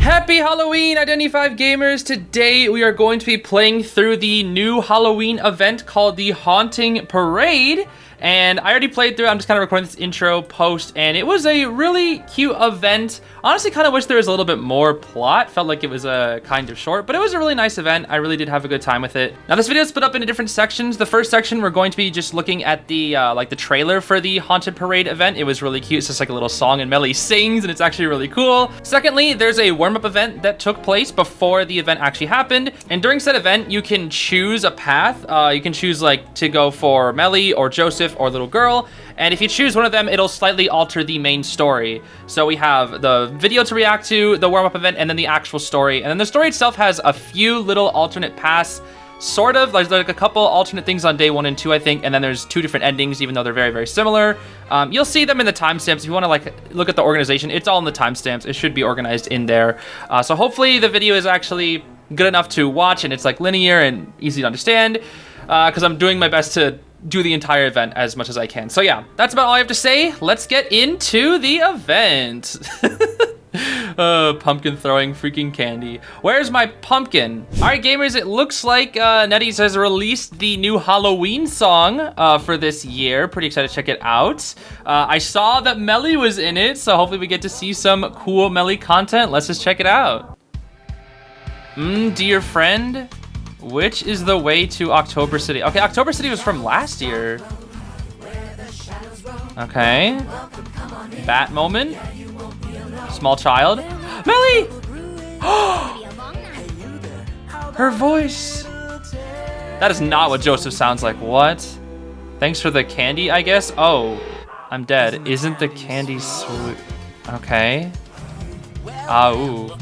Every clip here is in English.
Happy Halloween, Identity 5 gamers! Today we are going to be playing through the new Halloween event called the Haunting Parade. And I already played through it. I'm just kind of recording this intro post, and it was a really cute event. Honestly, kind of wish there was a little bit more plot. Felt like it was kind of short, but it was a really nice event. I really did have a good time with it. Now, this video is split up into different sections. The first section, we're going to be just looking at the like the trailer for the Haunted Parade event. It was really cute. It's just like a little song, and Melly sings, and it's actually really cool. Secondly, there's a warm-up event that took place before the event actually happened. And during said event, you can choose a path. You can choose like to go for Melly or Joseph or little girl, and if you choose one of them, it'll slightly alter the main story. So we have the video to react to, the warm-up event, and then the actual story. And then the story itself has a few little alternate paths, sort of. There's like a couple alternate things on day 1 and 2, I think, and then there's 2 different endings, even though they're very, very similar. You'll see them in the timestamps. If you want to like look at the organization, it's all in the timestamps. It should be organized in there. So hopefully the video is actually good enough to watch, and it's like linear and easy to understand, because I'm doing my best to do the entire event as much as I can. So yeah, that's about all I have to say. Let's get into the event. Pumpkin throwing freaking candy. Where's my pumpkin? All right, gamers, it looks like NetEase has released the new Halloween song for this year. Pretty excited to check it out. I saw that Melly was in it, so hopefully we get to see some cool Melly content. Let's just check it out. Dear friend, which is the way to October City? Okay, October City was from last year. Okay. Bat moment. Small child. Melly! Her voice. That is not what Joseph sounds like. What? Thanks for the candy, I guess? Oh, I'm dead. Isn't the candy sweet? Okay. Ooh.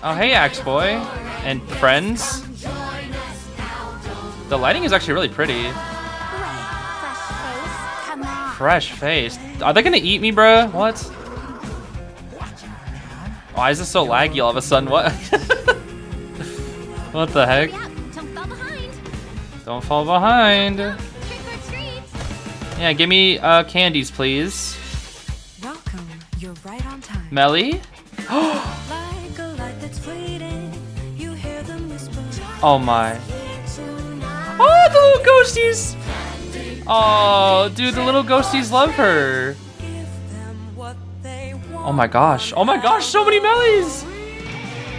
Oh, hey, Axe-Boy. And friends. The lighting is actually really pretty. Fresh face. Are they gonna eat me, bruh? What? Why is this so laggy all of a sudden? What? What the heck? Don't fall behind. Yeah, give me candies, please. Welcome. You're right on time. Melly? Oh my. Oh, the little ghosties! Oh, dude, the little ghosties love her. Oh my gosh. Oh my gosh, so many Mellies!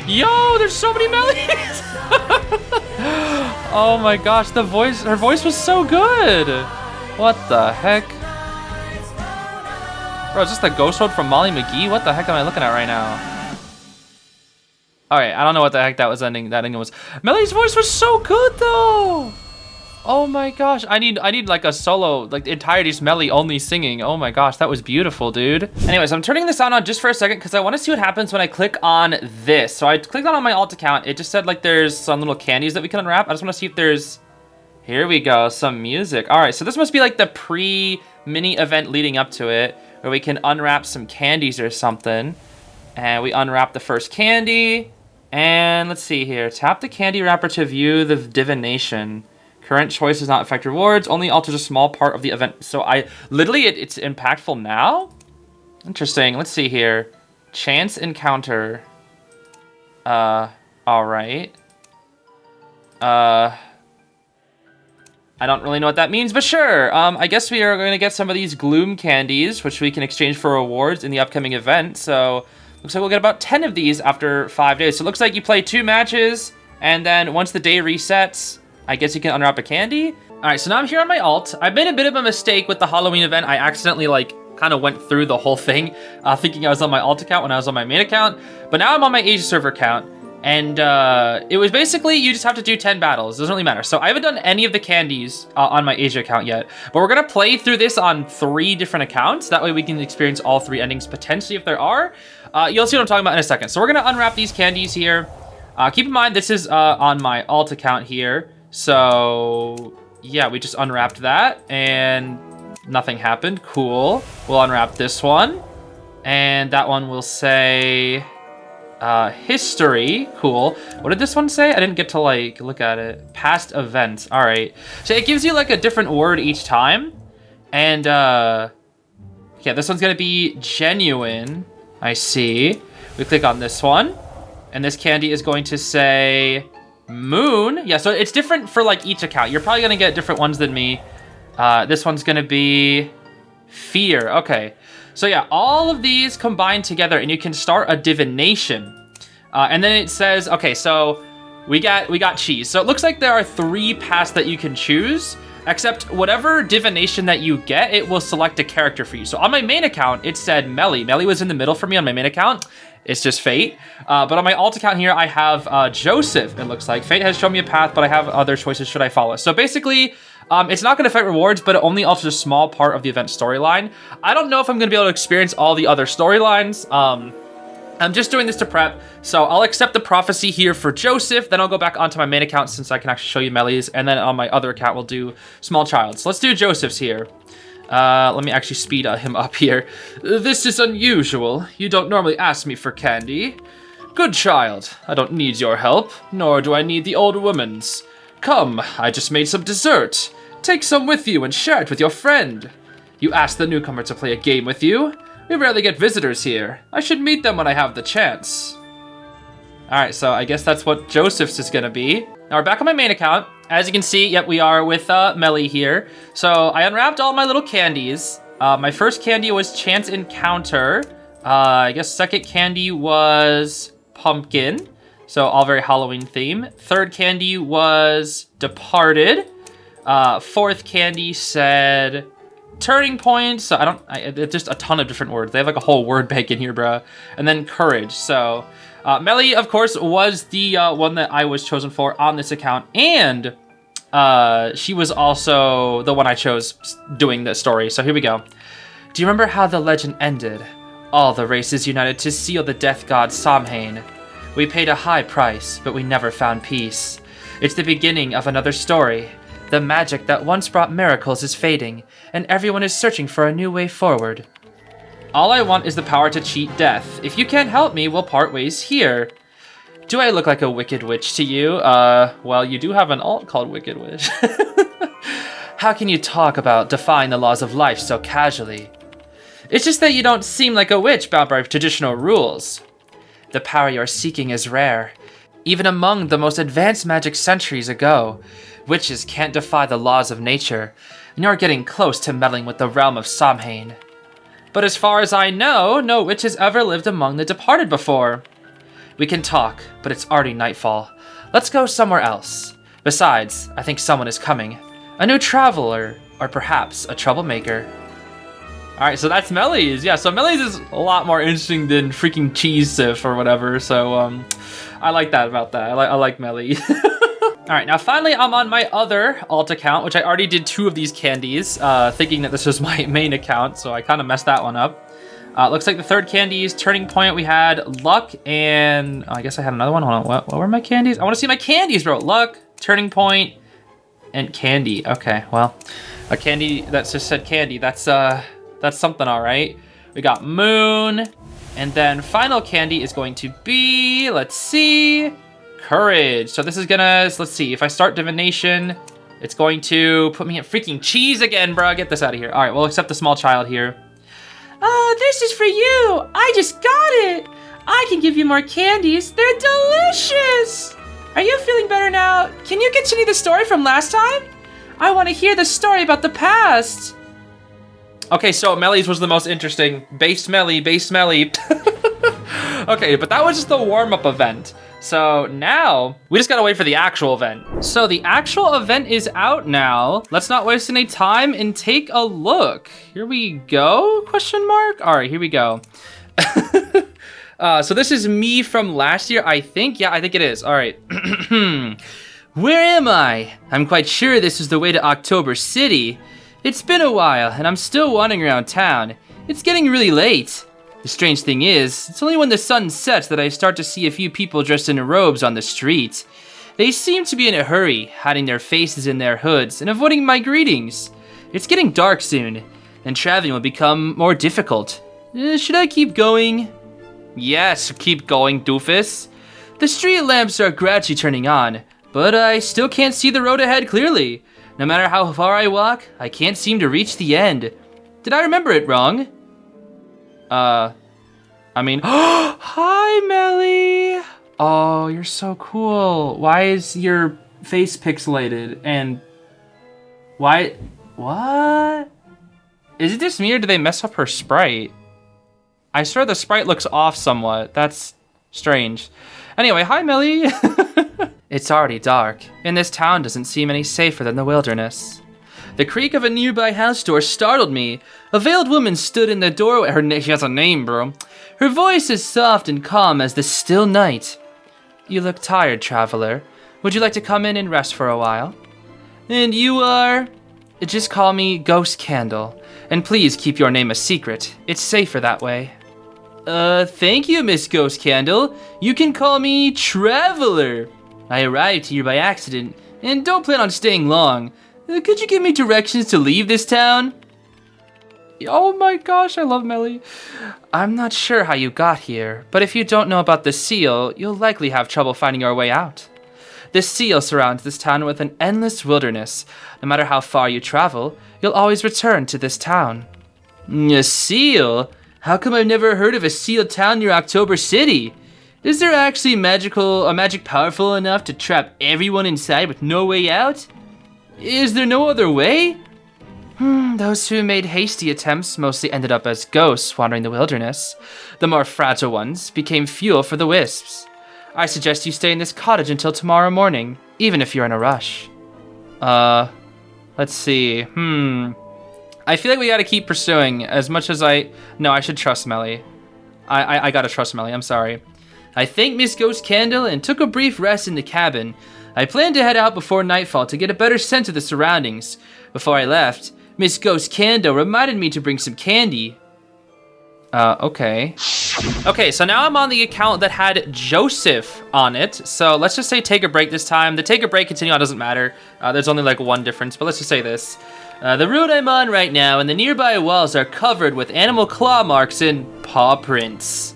Yo, there's so many Mellies! Oh my gosh, her voice was so good! What the heck? Bro, is this the ghost road from Molly McGee? What the heck am I looking at right now? Alright, I don't know what the heck that ending was. Melly's voice was so good though! Oh my gosh, I need like a solo, like the entirety just Melly only singing. Oh my gosh, that was beautiful, dude. Anyways, I'm turning the sound on just for a second because I want to see what happens when I click on this. So I clicked on my alt account. It just said like there's some little candies that we can unwrap. I just want to see if there's, here we go, some music. Alright, so this must be like the pre-mini event leading up to it, where we can unwrap some candies or something. And we unwrap the first candy. And let's see here. Tap the candy wrapper to view the divination. Current choice does not affect rewards. Only alters a small part of the event. So it's impactful now? Interesting. Let's see here. Chance encounter. All right. I don't really know what that means, but sure. I guess we are going to get some of these gloom candies, which we can exchange for rewards in the upcoming event. So looks like we'll get about 10 of these after 5 days. So it looks like you play 2 matches, and then once the day resets, I guess you can unwrap a candy. All right, so now I'm here on my alt. I made a bit of a mistake with the Halloween event. I accidentally like kind of went through the whole thing, thinking I was on my alt account when I was on my main account. But now I'm on my Asia server account, and it was basically you just have to do 10 battles. It doesn't really matter. So I haven't done any of the candies on my Asia account yet, but we're gonna play through this on 3 different accounts. That way we can experience all 3 endings potentially if there are. You'll see what I'm talking about in a second. So we're gonna unwrap these candies here. Keep in mind, this is on my alt account here. So yeah, we just unwrapped that and nothing happened. Cool. We'll unwrap this one. And that one will say history. Cool. What did this one say? I didn't get to like look at it. Past events. All right. So it gives you like a different word each time. And yeah, this one's gonna be genuine. I see. We click on this one, and this candy is going to say moon. Yeah, so it's different for like each account. You're probably gonna get different ones than me. This one's gonna be fear. Okay, so yeah, all of these combined together, and you can start a divination. And then it says, okay, so we got cheese. So it looks like there are 3 paths that you can choose. Except whatever divination that you get, it will select a character for you. So on my main account, it said Melly. Melly was in the middle for me on my main account. It's just fate. But on my alt account here, I have Joseph, it looks like. Fate has shown me a path, but I have other choices should I follow. So basically, it's not going to affect rewards, but it only alters a small part of the event storyline. I don't know if I'm going to be able to experience all the other storylines. I'm just doing this to prep, so I'll accept the prophecy here for Joseph, then I'll go back onto my main account since I can actually show you Melly's, and then on my other account we'll do Small Child. So let's do Joseph's here. Let me actually speed him up here. This is unusual. You don't normally ask me for candy. Good child, I don't need your help, nor do I need the old woman's. Come, I just made some dessert. Take some with you and share it with your friend. You asked the newcomer to play a game with you. We rarely get visitors here. I should meet them when I have the chance. Alright, so I guess that's what Joseph's is gonna be. Now we're back on my main account. As you can see, yep, we are with Melly here. So I unwrapped all my little candies. My first candy was Chance Encounter. I guess second candy was Pumpkin. So all very Halloween theme. Third candy was Departed. Fourth candy said Turning Point. So it's just a ton of different words. They have like a whole word bank in here, bro. And then Courage. So Melly, of course, was the one that I was chosen for on this account. And she was also the one I chose doing this story. So here we go. Do you remember how the legend ended? All the races united to seal the death god Samhain. We paid a high price, but we never found peace. It's the beginning of another story. The magic that once brought miracles is fading, and everyone is searching for a new way forward. All I want is the power to cheat death. If you can't help me, we'll part ways here. Do I look like a wicked witch to you? Well, you do have an alt called Wicked Witch. How can you talk about defying the laws of life so casually? It's just that you don't seem like a witch bound by traditional rules. The power you're seeking is rare. Even among the most advanced magic centuries ago, witches can't defy the laws of nature, and you're getting close to meddling with the realm of Samhain. But as far as I know, no witch has ever lived among the departed before. We can talk, but it's already nightfall. Let's go somewhere else. Besides, I think someone is coming. A new traveler, or perhaps a troublemaker. Alright, so that's Melly's. Yeah, so Melly's is a lot more interesting than freaking Cheese Sif or whatever, so I like that about that. I like Melly. Alright, now finally I'm on my other alt account, which I already did 2 of these candies, thinking that this was my main account, so I kind of messed that one up. Looks like the third candy is Turning Point. We had Luck and... I guess I had another one. Hold on, what were my candies? I want to see my candies, bro. Luck, Turning Point, and Candy. Okay, well, a candy that just said Candy. That's something, all right. We got Moon, and then final candy is going to be, let's see, Courage. So this is gonna, let's see, if I start divination, it's going to put me at freaking cheese again, bro. Get this out of here. All right, we'll accept the small child here. This is for you. I just got it. I can give you more candies. They're delicious. Are you feeling better now? Can you continue the story from last time? I want to hear the story about the past. Okay, so Melly's was the most interesting. Base Melly, base Melly. Okay, but that was just the warm-up event. So now, we just gotta wait for the actual event. So the actual event is out now. Let's not waste any time and take a look. Here we go, question mark? All right, here we go. So this is me from last year, I think. Yeah, I think it is. All right. Where am I? I'm quite sure this is the way to October City. It's been a while, and I'm still wandering around town. It's getting really late. The strange thing is, it's only when the sun sets that I start to see a few people dressed in robes on the street. They seem to be in a hurry, hiding their faces in their hoods and avoiding my greetings. It's getting dark soon, and traveling will become more difficult. Should I keep going? Yes, keep going, doofus. The street lamps are gradually turning on, but I still can't see the road ahead clearly. No matter how far I walk, I can't seem to reach the end. Did I remember it wrong? I mean, hi, Melly. Oh, you're so cool. Why is your face pixelated? And why? What? Is it just me or did they mess up her sprite? I swear the sprite looks off somewhat. That's strange. Anyway, hi, Melly. It's already dark, and this town doesn't seem any safer than the wilderness. The creak of a nearby house door startled me. A veiled woman stood in the doorway. She has a name, bro. Her voice is soft and calm as the still night. You look tired, traveler. Would you like to come in and rest for a while? And you are? Just call me Ghost Candle, and please keep your name a secret. It's safer that way. Thank you, Miss Ghost Candle. You can call me Traveler. I arrived here by accident, and don't plan on staying long. Could you give me directions to leave this town? Oh my gosh, I love Melly. I'm not sure how you got here, but if you don't know about the seal, you'll likely have trouble finding your way out. The seal surrounds this town with an endless wilderness. No matter how far you travel, you'll always return to this town. A seal? How come I've never heard of a seal town near October City? Is there actually a magic powerful enough to trap everyone inside with no way out? Is there no other way? Those who made hasty attempts mostly ended up as ghosts wandering the wilderness. The more fragile ones became fuel for the wisps. I suggest you stay in this cottage until tomorrow morning, even if you're in a rush. Let's see. I feel like we gotta keep pursuing as much as No, I should trust Melly. I gotta trust Melly, I'm sorry. I thanked Miss Ghost Candle and took a brief rest in the cabin. I planned to head out before nightfall to get a better sense of the surroundings. Before I left, Miss Ghost Candle reminded me to bring some candy. Okay. Okay, so now I'm on the account that had Joseph on it. So let's just say take a break this time. The take a break continue on doesn't matter. There's only like one difference, but let's just say this. The road I'm on right now and the nearby walls are covered with animal claw marks and paw prints.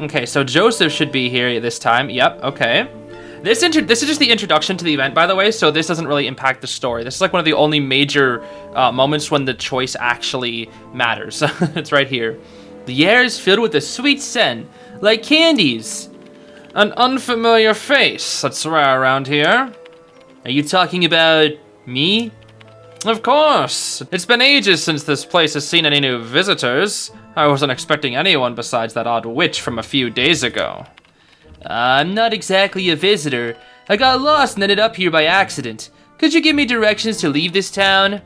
Okay, so Joseph should be here this time. Yep, okay. This is just the introduction to the event, by the way, so this doesn't really impact the story. This is like one of the only major moments when the choice actually matters. It's right here. The air is filled with a sweet scent, like candies. An unfamiliar face that's rare around here. Are you talking about me? Of course. It's been ages since this place has seen any new visitors. I wasn't expecting anyone besides that odd witch from a few days ago. I'm not exactly a visitor. I got lost and ended up here by accident. Could you give me directions to leave this town?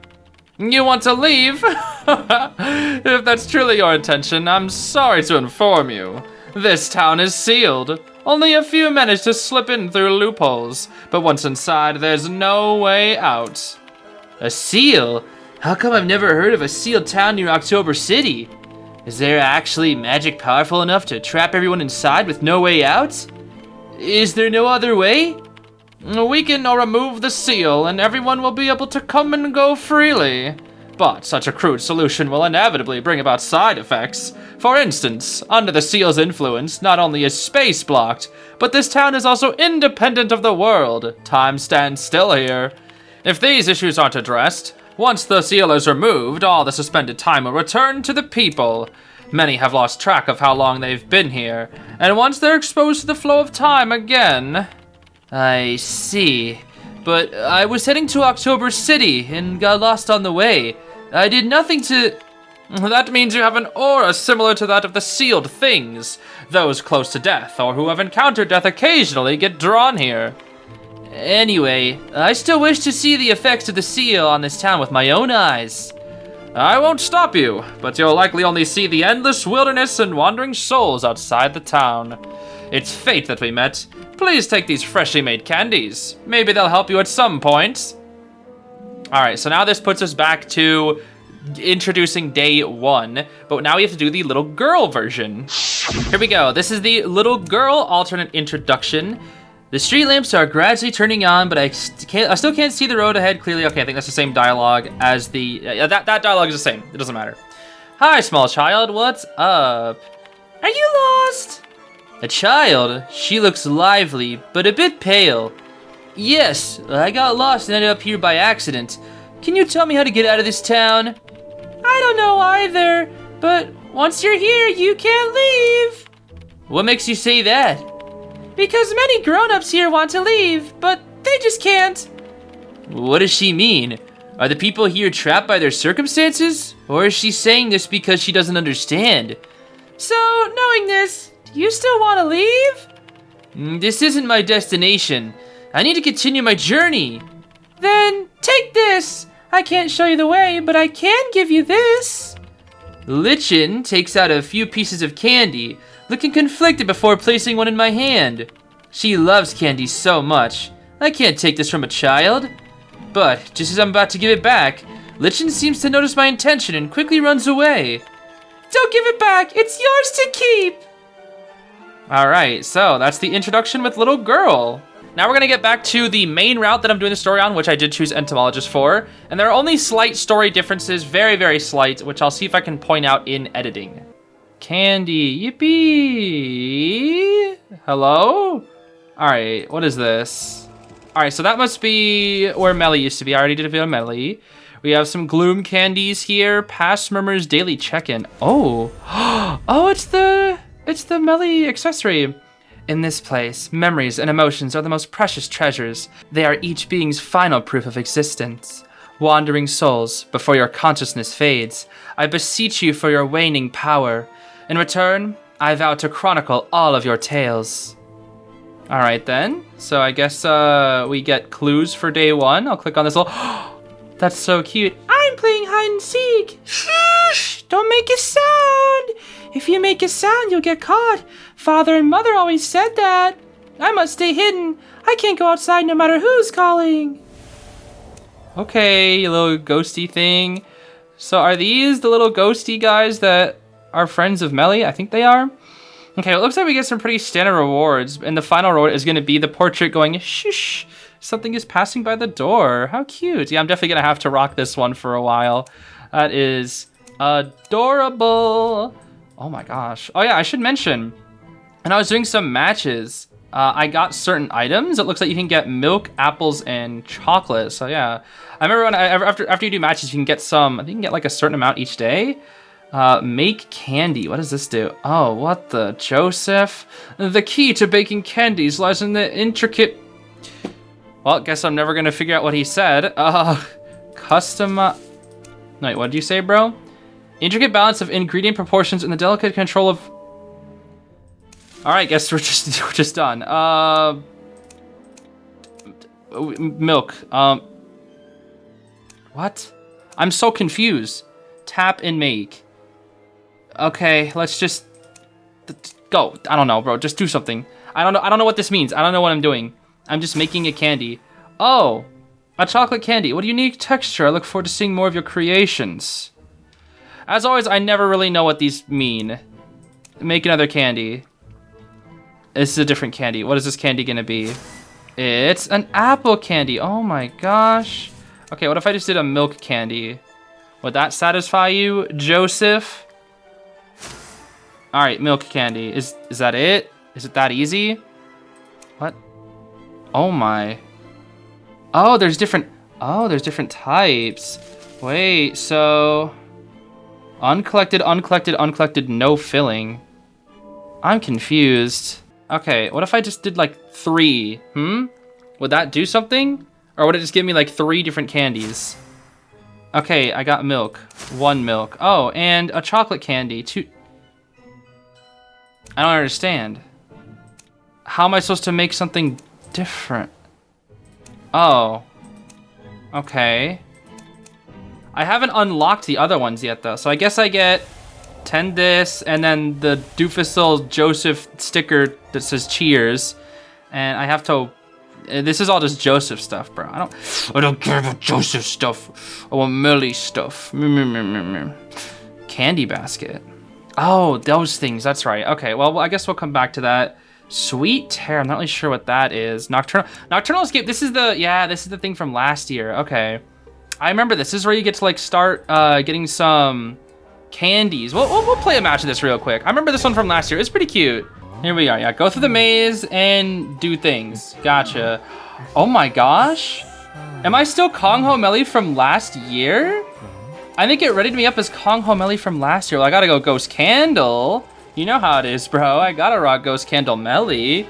You want to leave? If that's truly your intention, I'm sorry to inform you. This town is sealed. Only a few managed to slip in through loopholes, but once inside, there's no way out. A seal? How come I've never heard of a sealed town near October City? Is there actually magic powerful enough to trap everyone inside with no way out? Is there no other way? We can remove the seal and everyone will be able to come and go freely. But such a crude solution will inevitably bring about side effects. For instance, under the seal's influence, not only is space blocked, but this town is also independent of the world. Time stands still here. If these issues aren't addressed, once the seal is removed, all the suspended time will return to the people. Many have lost track of how long they've been here, and once they're exposed to the flow of time again... I see. But I was heading to October City and got lost on the way. I did nothing to... That means you have an aura similar to that of the sealed things. Those close to death or who have encountered death occasionally get drawn here. Anyway, I still wish to see the effects of the seal on this town with my own eyes. I won't stop you, but you'll likely only see the endless wilderness and wandering souls outside the town. It's fate that we met. Please take these freshly made candies. Maybe they'll help you at some point. Alright, so now this puts us back to introducing day 1, but now we have to do the little girl version. Here we go. This is the little girl alternate introduction. The street lamps are gradually turning on, but I still can't see the road ahead clearly. Okay, I think that's the same dialogue as the... that dialogue is the same. It doesn't matter. Hi, small child. What's up? Are you lost? A child? She looks lively, but a bit pale. Yes, I got lost and ended up here by accident. Can you tell me how to get out of this town? I don't know either, but Once you're here, you can't leave. What makes you say that? Because many grown-ups here want to leave, but they just can't. What does she mean? Are the people here trapped by their circumstances? Or is she saying this because she doesn't understand? So, knowing this, do you still want to leave? This isn't my destination. I need to continue my journey. Then, take this. I can't show you the way, but I can give you this. Lichen takes out a few pieces of candy, looking conflicted before placing one in my hand. She loves candy so much. I can't take this from a child. But, just as I'm about to give it back, Lichen seems to notice my intention and quickly runs away. Don't give it back! It's yours to keep! Alright, so that's the introduction with little girl. Now we're gonna get back to the main route that I'm doing the story on, which I did choose Entomologist for. And there are only slight story differences, very, very slight, which I'll see if I can point out in editing. Candy, yippee! Hello? Alright, what is this? Alright, so that must be where Melly used to be. I already did a video on Melly. We have some gloom candies here. Past Murmur's daily check-in. Oh. Oh, it's the Melly accessory. In this place, memories and emotions are the most precious treasures. They are each being's final proof of existence. Wandering souls, before your consciousness fades, I beseech you for your waning power. In return, I vow to chronicle all of your tales. Alright then, so I guess we get clues for day one. I'll click on this little... That's so cute. I'm playing hide and seek. Shh, don't make a sound. If you make a sound, you'll get caught. Father and mother always said that. I must stay hidden. I can't go outside no matter who's calling. Okay, you little ghosty thing. So are these the little ghosty guys that are friends of Melly? I think they are. Okay, it looks like we get some pretty standard rewards. And the final reward is going to be the portrait going, shh, something is passing by the door. How cute. Yeah, I'm definitely going to have to rock this one for a while. That is adorable. Oh my gosh. Oh yeah, I should mention, when I was doing some matches, I got certain items. It looks like you can get milk, apples, and chocolate. So yeah, I remember when after you do matches, you can get some. I think you can get like a certain amount each day. Make candy. What does this do? Oh, what the Joseph? The key to baking candies lies in the intricate. Well, guess I'm never gonna figure out what he said. Custom. Wait, what did you say, bro? Intricate balance of ingredient proportions and the delicate control of. All right, guess we're just done. Milk. What? I'm so confused. Tap and make. Okay, let's just go. I don't know, bro. Just do something. I don't know what this means. I don't know what I'm doing. I'm just making a candy. Oh, a chocolate candy. What a unique texture. I look forward to seeing more of your creations. As always, I never really know what these mean. Make another candy. This is a different candy. What is this candy gonna be? It's an apple candy. Oh my gosh. Okay, what if I just did a milk candy? Would that satisfy you, Joseph? All right, milk candy. Is that it? Is it that easy? What? Oh my. Oh, there's different types. Wait, so uncollected, no filling. I'm confused. Okay, what if I just did like 3? Would that do something? Or would it just give me like 3 different candies? Okay, I got milk. 1 milk. Oh, and a chocolate candy. 2. I don't understand. How am I supposed to make something different? Oh. Okay. I haven't unlocked the other ones yet, though. So I guess I get 10 this, and then the doofus little Joseph sticker that says cheers. And I have to... This is all just Joseph stuff, bro. I don't care about Joseph stuff. I want Melly stuff. Candy basket. Oh, those things. That's right. Okay, well, I guess we'll come back to that. Sweet Tear. I'm not really sure what that is. Nocturnal. Nocturnal escape. This is the thing from last year. Okay. I remember this. This is where you get to like start getting some candies. We'll play a match of this real quick. I remember this one from last year. It's pretty cute. Here we are. Yeah, go through the maze and do things. Gotcha. Oh my gosh. Am I still Kong Ho Melly from last year? I think it readied me up as Kong Ho Melly from last year. Well, I gotta go Ghost Candle. You know how it is, bro. I gotta rock Ghost Candle Melly.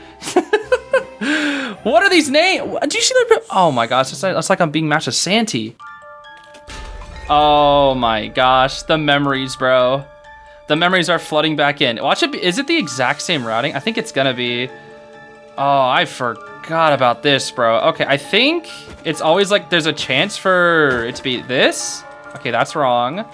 What are these names? Do you see that? Oh my gosh, it's like I'm being matched with Santi. Oh my gosh, the memories, bro. The memories are flooding back in. Watch it. Is it the exact same routing? I think it's gonna be. Oh, I forgot about this, bro. Okay, I think it's always like there's a chance for it to be this. Okay, that's wrong.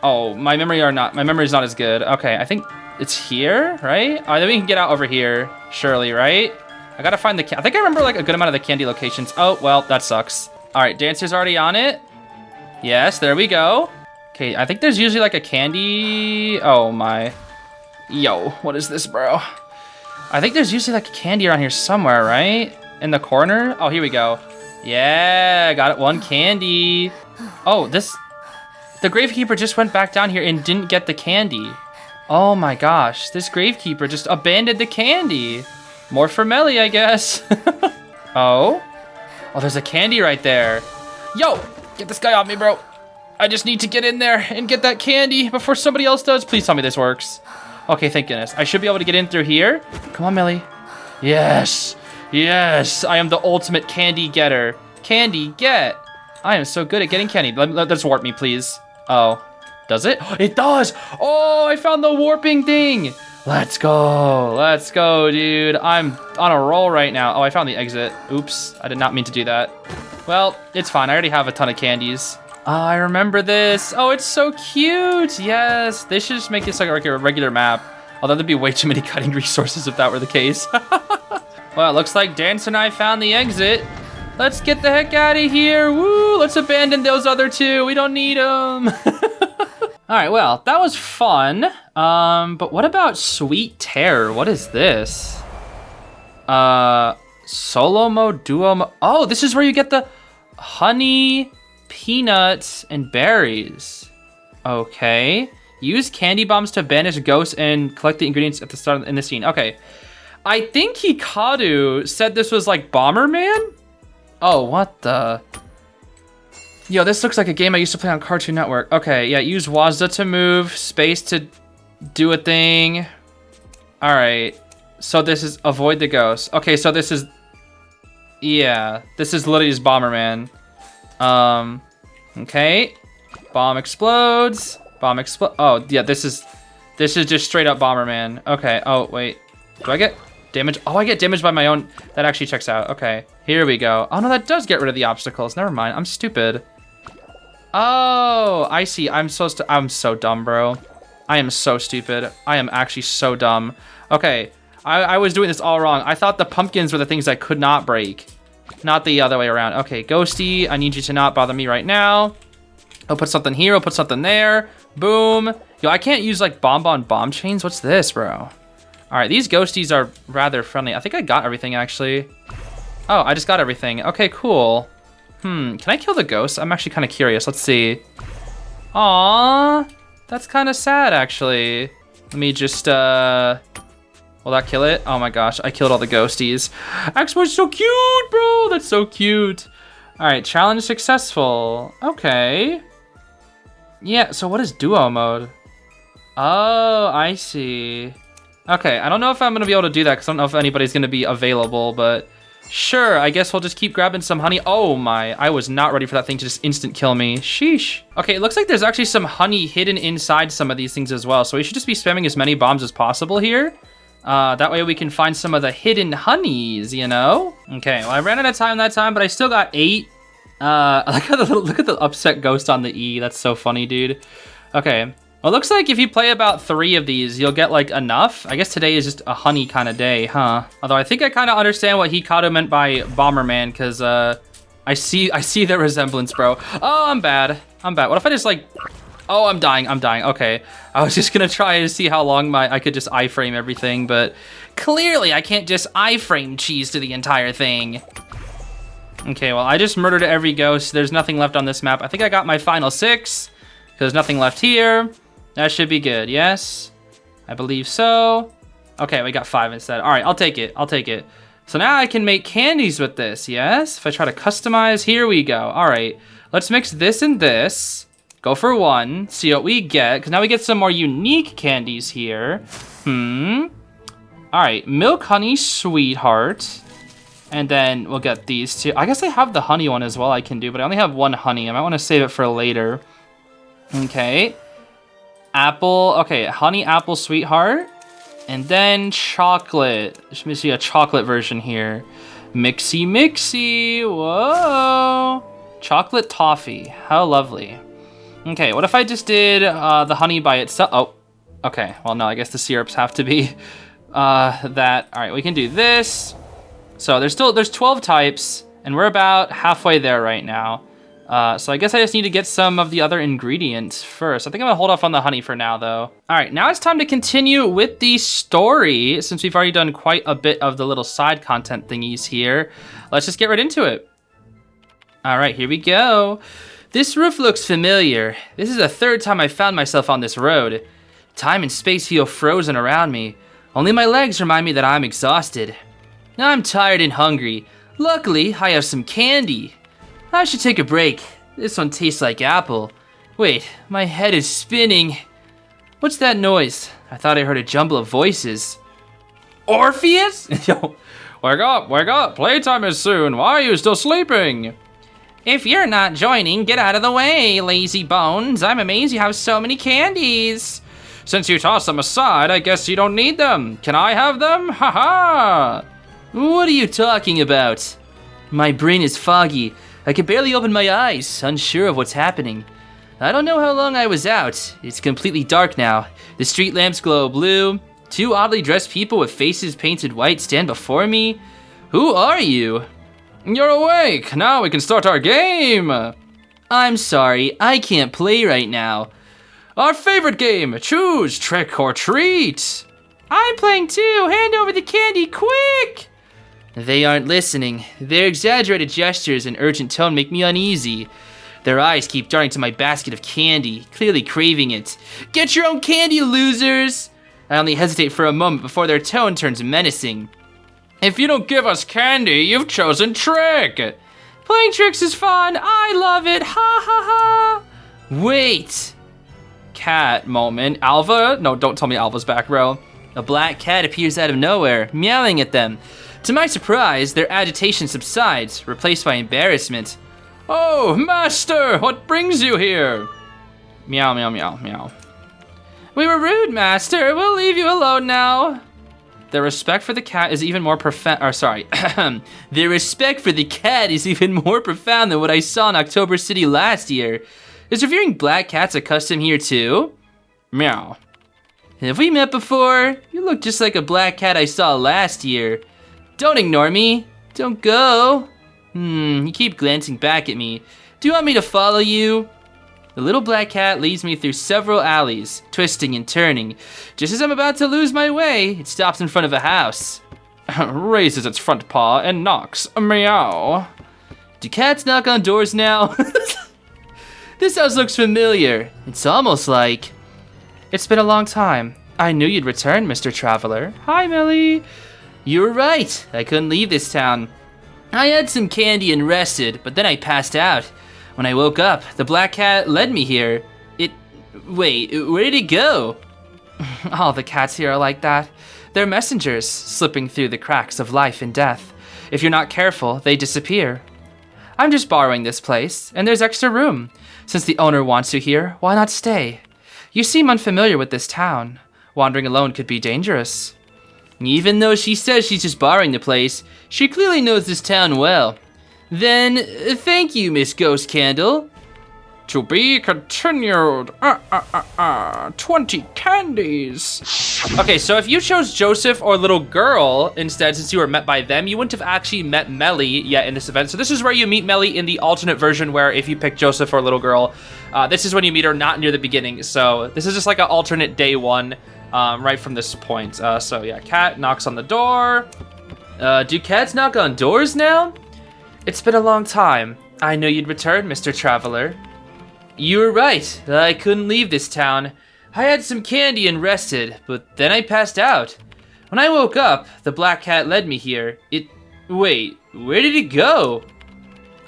Oh, my memory's not as good. Okay, I think it's here, right? Oh, then we can get out over here, surely, right? I gotta find I think I remember like a good amount of the candy locations. Oh, well, that sucks. All right, Dancer's already on it. Yes, there we go. Okay, I think there's usually like a candy. Oh my. Yo, what is this, bro? I think there's usually like a candy around here somewhere, right? In the corner? Oh, here we go. Yeah, got it, one candy. Oh, the Gravekeeper just went back down here and didn't get the candy. Oh my gosh, this Gravekeeper just abandoned the candy. More for Melly, I guess. Oh, there's a candy right there. Yo, get this guy off me, bro. I just need to get in there and get that candy before somebody else does. Please tell me this works. Okay, thank goodness. I should be able to get in through here. Come on, Melly. Yes, yes, I am the ultimate candy getter. Candy get. I am so good at getting candy. Let's warp me, please. Oh, does it? It does. Oh, I found the warping thing. Let's go, dude. I'm on a roll right now. Oh, I found the exit. Oops, I did not mean to do that. Well, it's fine. I already have a ton of candies. Oh, I remember this. Oh, it's so cute. Yes, they should just make this like a regular map. Although there'd be way too many cutting resources if that were the case. Well, it looks like Dance and I found the exit. Let's get the heck out of here. Woo, let's abandon those other two. We don't need them. All right, well, that was fun. But what about Sweet Terror? What is this? Solo mode, duo mode. Oh, this is where you get the honey, peanuts, and berries. Okay. Use candy bombs to banish ghosts and collect the ingredients at the start in the scene. Okay. I think Hikaru said this was like Bomberman. Oh, what the? Yo, this looks like a game I used to play on Cartoon Network. Okay, yeah, use WASD to move, space to do a thing. All right, so this is avoid the ghost. Okay, so this is, yeah, this is literally just Bomberman. Okay, bomb explodes, oh, yeah, this is just straight up Bomberman. Okay, oh, wait, do I get damage? Oh, I get damaged by my own. That actually checks out. Okay, here we go. Oh no, that does get rid of the obstacles. Never mind, I'm stupid. Oh, I see. I'm so dumb, bro. I am so stupid. I am actually so dumb. Okay, I was doing this all wrong. I thought the pumpkins were the things I could not break, not the other way around. Okay, Ghosty, I need you to not bother me right now. I'll put something here. I'll put something there. Boom. Yo, I can't use like bomb chains. What's this, bro? All right, these ghosties are rather friendly. I think I got everything, actually. Oh, I just got everything. Okay, cool. Can I kill the ghost? I'm actually kind of curious. Let's see. Aww, that's kind of sad, actually. Let me just, will that kill it? Oh my gosh, I killed all the ghosties. Axebor's so cute, bro. That's so cute. All right, challenge successful. Okay. Yeah, so what is duo mode? Oh, I see. Okay, I don't know if I'm gonna be able to do that because I don't know if anybody's gonna be available, but sure, I guess we'll just keep grabbing some honey. Oh my, I was not ready for that thing to just instant kill me. Sheesh. Okay, it looks like there's actually some honey hidden inside some of these things as well, so we should just be spamming as many bombs as possible here. That way we can find some of the hidden honeys, you know? Okay, well, I ran out of time that time, but I still got 8. Look at the upset ghost on the E. That's so funny, dude. Okay. Well, it looks like if you play about 3 of these, you'll get, like, enough. I guess today is just a honey kind of day, huh? Although I think I kind of understand what Hikaru meant by Bomberman, because, I see the resemblance, bro. Oh, I'm bad. What if I just, like... Oh, I'm dying. Okay. I was just gonna try to see how long I could just iframe everything, but clearly I can't just iframe cheese to the entire thing. Okay, well, I just murdered every ghost. There's nothing left on this map. I think I got my final 6, because there's nothing left here. That should be good, yes? I believe so. Okay, we got 5 instead. All right, I'll take it. So now I can make candies with this, yes? If I try to customize, here we go. All right, let's mix this and this. Go for 1, see what we get, because now we get some more unique candies here. Alright, milk, honey, sweetheart. And then we'll get these two. I guess I have the honey one as well I can do, but I only have 1 honey. I might want to save it for later. Okay. Apple. Okay, honey, apple, sweetheart. And then chocolate. Let me see a chocolate version here. Mixy, mixy. Whoa. Chocolate toffee. How lovely. Okay, what if I just did the honey by itself? Oh, okay. Well, no, I guess the syrups have to be that. All right, we can do this. So there's 12 types, and we're about halfway there right now. So I guess I just need to get some of the other ingredients first. I think I'm gonna hold off on the honey for now, though. All right, now it's time to continue with the story. Since we've already done quite a bit of the little side content thingies here, let's just get right into it. All right, here we go. This roof looks familiar. This is the 3rd time I've found myself on this road. Time and space feel frozen around me. Only my legs remind me that I'm exhausted. I'm tired and hungry. Luckily, I have some candy. I should take a break. This one tastes like apple. Wait, my head is spinning. What's that noise? I thought I heard a jumble of voices. Orpheus? Yo, wake up, playtime is soon. Why are you still sleeping? If you're not joining, get out of the way, lazy bones. I'm amazed you have so many candies. Since you tossed them aside, I guess you don't need them. Can I have them? Ha-ha! What are you talking about? My brain is foggy. I can barely open my eyes, unsure of what's happening. I don't know how long I was out. It's completely dark now. The street lamps glow blue. 2 oddly dressed people with faces painted white stand before me. Who are you? You're awake. Now we can start our game. I'm sorry, I can't play right now. Our favorite game. Choose trick or treat. I'm playing too. Hand over the candy, quick. They aren't listening. Their exaggerated gestures and urgent tone make me uneasy. Their eyes keep darting to my basket of candy, clearly craving it. Get your own candy, losers! I only hesitate for a moment before their tone turns menacing. If you don't give us candy, you've chosen trick! Playing tricks is fun, I love it, ha ha ha! Wait! Cat moment. Alva? No, don't tell me Alva's back row. A black cat appears out of nowhere, meowing at them. To my surprise, their agitation subsides, replaced by embarrassment. Oh, master, what brings you here? Meow, meow, meow, meow. We were rude, master. We'll leave you alone now. Their respect for the cat is even more profound. Their respect for the cat is even more profound than what I saw in October City last year. Is revering black cats a custom here too? Meow. Have we met before? You look just like a black cat I saw last year. Don't ignore me. Don't go. You keep glancing back at me. Do you want me to follow you? The little black cat leads me through several alleys, twisting and turning. Just as I'm about to lose my way, it stops in front of a house. Raises its front paw and knocks. Meow. Do cats knock on doors now? This house looks familiar. It's almost like... It's been a long time. I knew you'd return, Mr. Traveler. Hi, Melly. You were right. I couldn't leave this town. I had some candy and rested, but then I passed out. When I woke up, the black cat led me here. Wait, where did it go? All the cats here are like that. They're messengers, slipping through the cracks of life and death. If you're not careful, they disappear. I'm just borrowing this place, and there's extra room. Since the owner wants you here, why not stay? You seem unfamiliar with this town. Wandering alone could be dangerous. Even though she says she's just borrowing the place, she clearly knows this town well. Then, thank you, Miss Ghost Candle. To be continued. 20 candies. Okay, so if you chose Joseph or Little Girl instead, since you were met by them, you wouldn't have actually met Melly yet in this event. So this is where you meet Melly in the alternate version where if you pick Joseph or Little Girl, this is when you meet her, not near the beginning. So this is just like an alternate day one. Right from this point. So yeah, cat knocks on the door. Do cats knock on doors now? It's been a long time. I knew you'd return, Mr. Traveler. You were right. I couldn't leave this town. I had some candy and rested, but then I passed out. When I woke up, the black cat led me here. Wait, where did it go?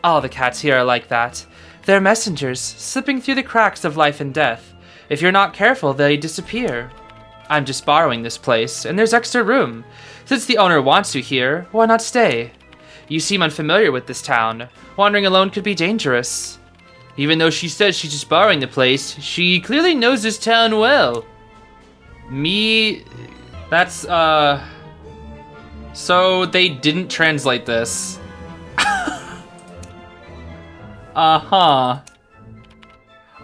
All the cats here are like that. They're messengers, slipping through the cracks of life and death. If you're not careful, they disappear. I'm just borrowing this place, and there's extra room. Since the owner wants you here, why not stay? You seem unfamiliar with this town. Wandering alone could be dangerous. Even though she says she's just borrowing the place, she clearly knows this town well. That's, So they didn't translate this. Uh-huh.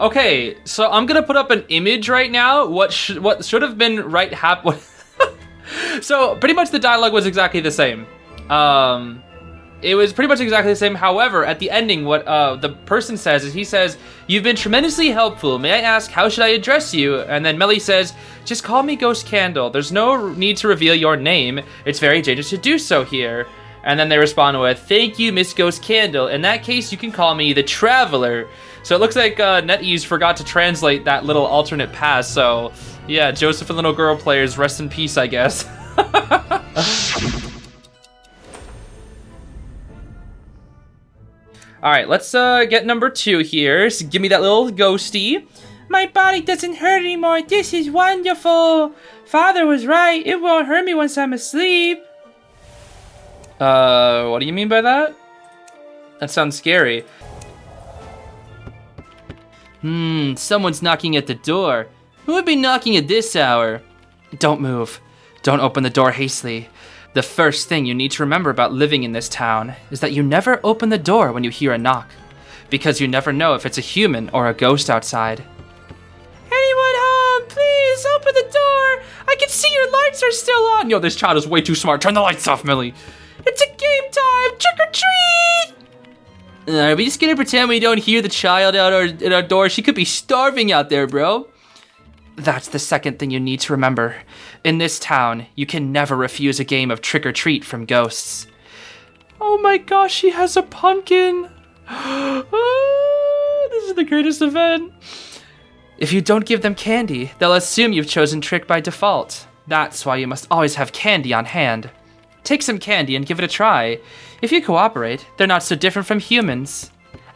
Okay, so I'm gonna put up an image right now. What should have been So pretty much the dialogue was exactly the same. It was pretty much exactly the same. However, at the ending, what the person says is he says, "You've been tremendously helpful. May I ask, how should I address you?" And then Melly says, "Just call me Ghost Candle. There's no need to reveal your name. It's very dangerous to do so here." And then they respond with, "Thank you, Miss Ghost Candle. In that case, you can call me the Traveler." So it looks like NetEase forgot to translate that little alternate pass. So yeah, Joseph and Little Girl players, rest in peace, I guess. All right, let's get number 2 here. So give me that little ghosty. My body doesn't hurt anymore. This is wonderful. Father was right. It won't hurt me once I'm asleep. What do you mean by that? That sounds scary. Someone's knocking at the door. Who would be knocking at this hour? Don't move. Don't open the door hastily. The first thing you need to remember about living in this town is that you never open the door when you hear a knock, because you never know if it's a human or a ghost outside. Anyone home? Please open the door. I can see your lights are still on. Yo, this child is way too smart. Turn the lights off, Millie. It's a game time. Trick or treat. Are we just gonna pretend we don't hear the child at our door? She could be starving out there, bro. That's the second thing you need to remember. In this town, you can never refuse a game of trick or treat from ghosts. Oh my gosh, she has a pumpkin. Oh, this is the greatest event. If you don't give them candy, they'll assume you've chosen trick by default. That's why you must always have candy on hand. Take some candy and give it a try. If you cooperate, they're not so different from humans.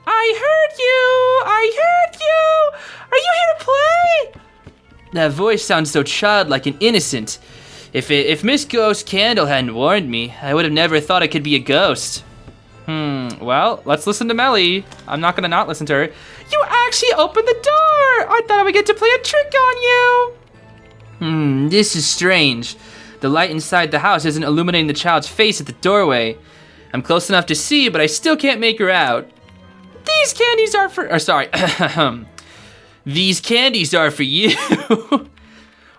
I heard you! Are you here to play? That voice sounds so childlike and innocent. If Miss Ghost Candle hadn't warned me, I would have never thought I could be a ghost. Well, let's listen to Melly. I'm not gonna not listen to her. You actually opened the door! I thought I would get to play a trick on you! This is strange. The light inside the house isn't illuminating the child's face at the doorway. I'm close enough to see, but I still can't make her out. These candies are for... These candies are for you. Wow,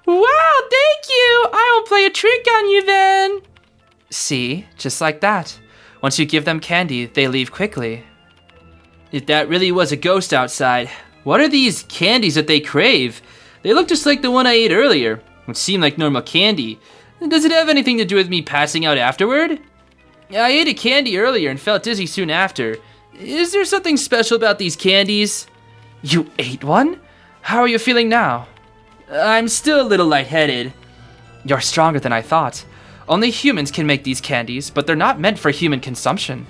thank you. I will play a trick on you then. See, just like that. Once you give them candy, they leave quickly. If that really was a ghost outside, what are these candies that they crave? They look just like the one I ate earlier, which seemed like normal candy. Does it have anything to do with me passing out afterward? I ate a candy earlier and felt dizzy soon after. Is there something special about these candies? You ate one? How are you feeling now? I'm still a little lightheaded. You're stronger than I thought. Only humans can make these candies, but they're not meant for human consumption.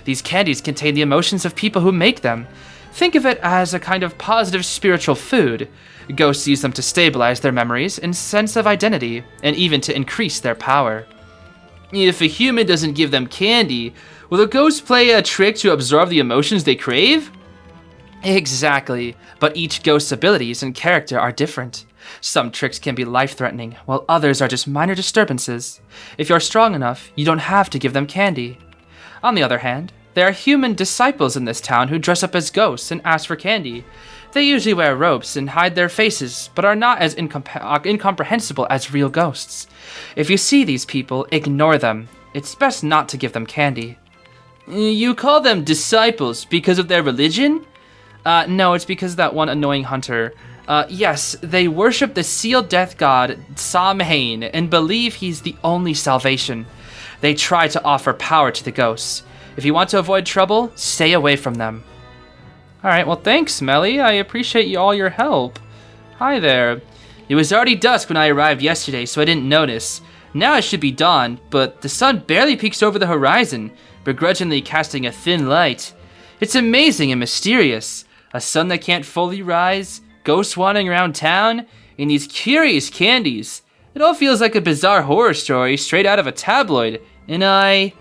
These candies contain the emotions of people who make them. Think of it as a kind of positive spiritual food. Ghosts use them to stabilize their memories and sense of identity, and even to increase their power. If a human doesn't give them candy, will the ghost play a trick to absorb the emotions they crave? Exactly, but each ghost's abilities and character are different. Some tricks can be life-threatening, while others are just minor disturbances. If you're strong enough, you don't have to give them candy. On the other hand, there are human disciples in this town who dress up as ghosts and ask for candy. They usually wear robes and hide their faces, but are not as incomprehensible as real ghosts. If you see these people, ignore them. It's best not to give them candy. You call them disciples because of their religion? No, it's because of that one annoying hunter. Yes, they worship the sealed death god Samhain and believe he's the only salvation. They try to offer power to the ghosts. If you want to avoid trouble, stay away from them. Alright, well thanks, Melly. I appreciate all your help. Hi there. It was already dusk when I arrived yesterday, so I didn't notice. Now it should be dawn, but the sun barely peeks over the horizon, begrudgingly casting a thin light. It's amazing and mysterious. A sun that can't fully rise, ghosts wandering around town, and these curious candies. It all feels like a bizarre horror story straight out of a tabloid, and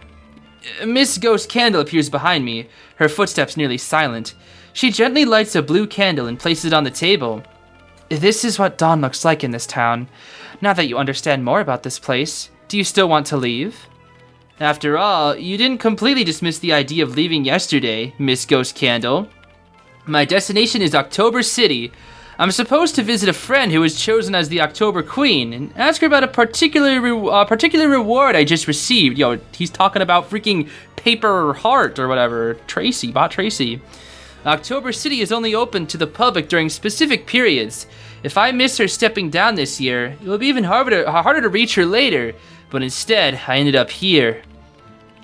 Miss Ghost Candle appears behind me, her footsteps nearly silent. She gently lights a blue candle and places it on the table. This is what dawn looks like in this town. Now that you understand more about this place, do you still want to leave? After all, you didn't completely dismiss the idea of leaving yesterday, Miss Ghost Candle. My destination is October City. I'm supposed to visit a friend who was chosen as the October Queen and ask her about a particular reward I just received. Yo, he's talking about freaking paper heart or whatever. Tracy, bot Tracy. October City is only open to the public during specific periods. If I miss her stepping down this year, it will be even harder to reach her later. But instead, I ended up here.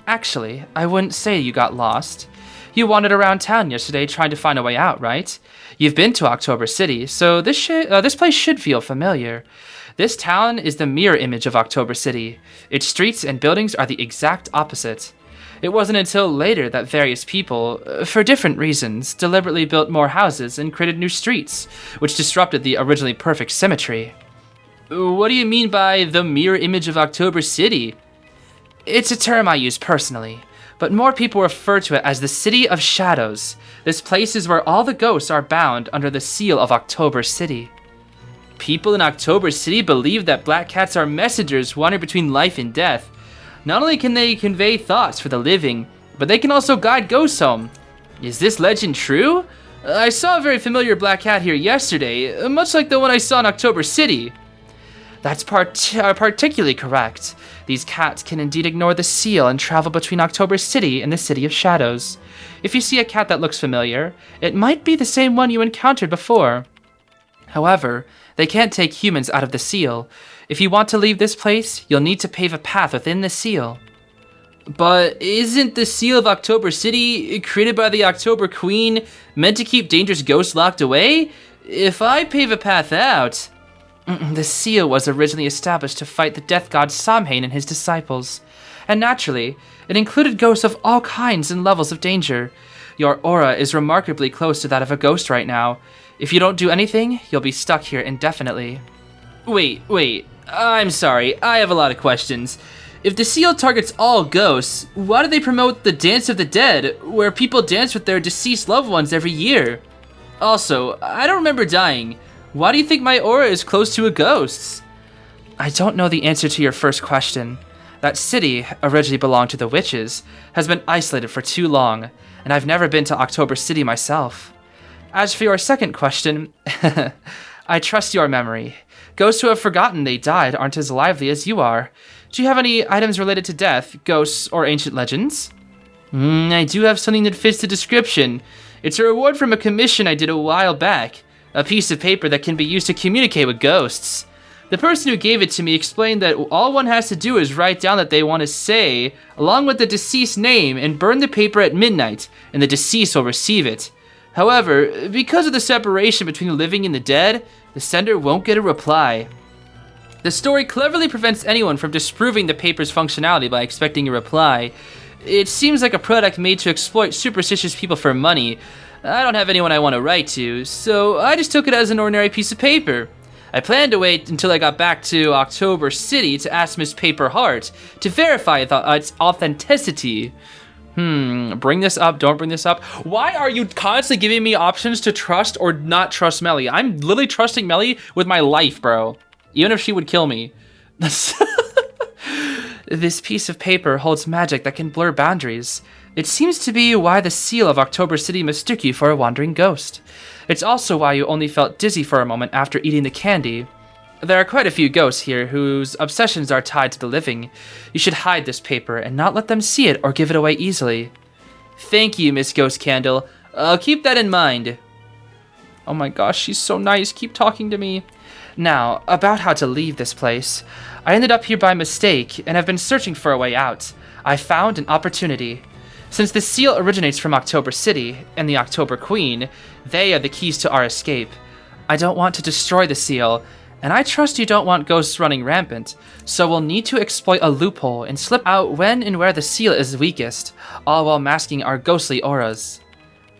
Actually, I wouldn't say you got lost. You wandered around town yesterday trying to find a way out, right? You've been to October City, so this place should feel familiar. This town is the mirror image of October City. Its streets and buildings are the exact opposite. It wasn't until later that various people, for different reasons, deliberately built more houses and created new streets, which disrupted the originally perfect symmetry. What do you mean by the mirror image of October City? It's a term I use personally, but more people refer to it as the City of Shadows. This place is where all the ghosts are bound under the seal of October City. People in October City believe that black cats are messengers wandering between life and death. Not only can they convey thoughts for the living, but they can also guide ghosts home. Is this legend true? I saw a very familiar black cat here yesterday, much like the one I saw in October City. That's particularly correct. These cats can indeed ignore the seal and travel between October City and the City of Shadows. If you see a cat that looks familiar, it might be the same one you encountered before. However, they can't take humans out of the seal. If you want to leave this place, you'll need to pave a path within the seal. But isn't the seal of October City, created by the October Queen, meant to keep dangerous ghosts locked away? If I pave a path out... The seal was originally established to fight the death god Samhain and his disciples. And naturally, it included ghosts of all kinds and levels of danger. Your aura is remarkably close to that of a ghost right now. If you don't do anything, you'll be stuck here indefinitely. Wait, I'm sorry, I have a lot of questions. If the seal targets all ghosts, why do they promote the Dance of the Dead, where people dance with their deceased loved ones every year? Also, I don't remember dying. Why do you think my aura is close to a ghost's? I don't know the answer to your first question. That city, originally belonged to the witches, has been isolated for too long, and I've never been to October City myself. As for your second question, I trust your memory. Ghosts who have forgotten they died aren't as lively as you are. Do you have any items related to death, ghosts, or ancient legends? I do have something that fits the description. It's a reward from a commission I did a while back. A piece of paper that can be used to communicate with ghosts. The person who gave it to me explained that all one has to do is write down what they want to say, along with the deceased name, and burn the paper at midnight, and the deceased will receive it. However, because of the separation between the living and the dead, the sender won't get a reply. The story cleverly prevents anyone from disproving the paper's functionality by expecting a reply. It seems like a product made to exploit superstitious people for money. I don't have anyone I want to write to, so I just took it as an ordinary piece of paper. I planned to wait until I got back to October City to ask Miss Paper Heart to verify its authenticity. Bring this up, don't bring this up. Why are you constantly giving me options to trust or not trust Melly? I'm literally trusting Melly with my life, bro. Even if she would kill me. This piece of paper holds magic that can blur boundaries. It seems to be why the seal of October City mistook you for a wandering ghost. It's also why you only felt dizzy for a moment after eating the candy. There are quite a few ghosts here whose obsessions are tied to the living. You should hide this paper and not let them see it or give it away easily. Thank you, Miss Ghost Candle. I'll keep that in mind. Oh my gosh, she's so nice. Keep talking to me. Now, about how to leave this place. I ended up here by mistake and have been searching for a way out. I found an opportunity. Since the seal originates from October City and the October Queen, they are the keys to our escape. I don't want to destroy the seal, and I trust you don't want ghosts running rampant, so we'll need to exploit a loophole and slip out when and where the seal is weakest, all while masking our ghostly auras.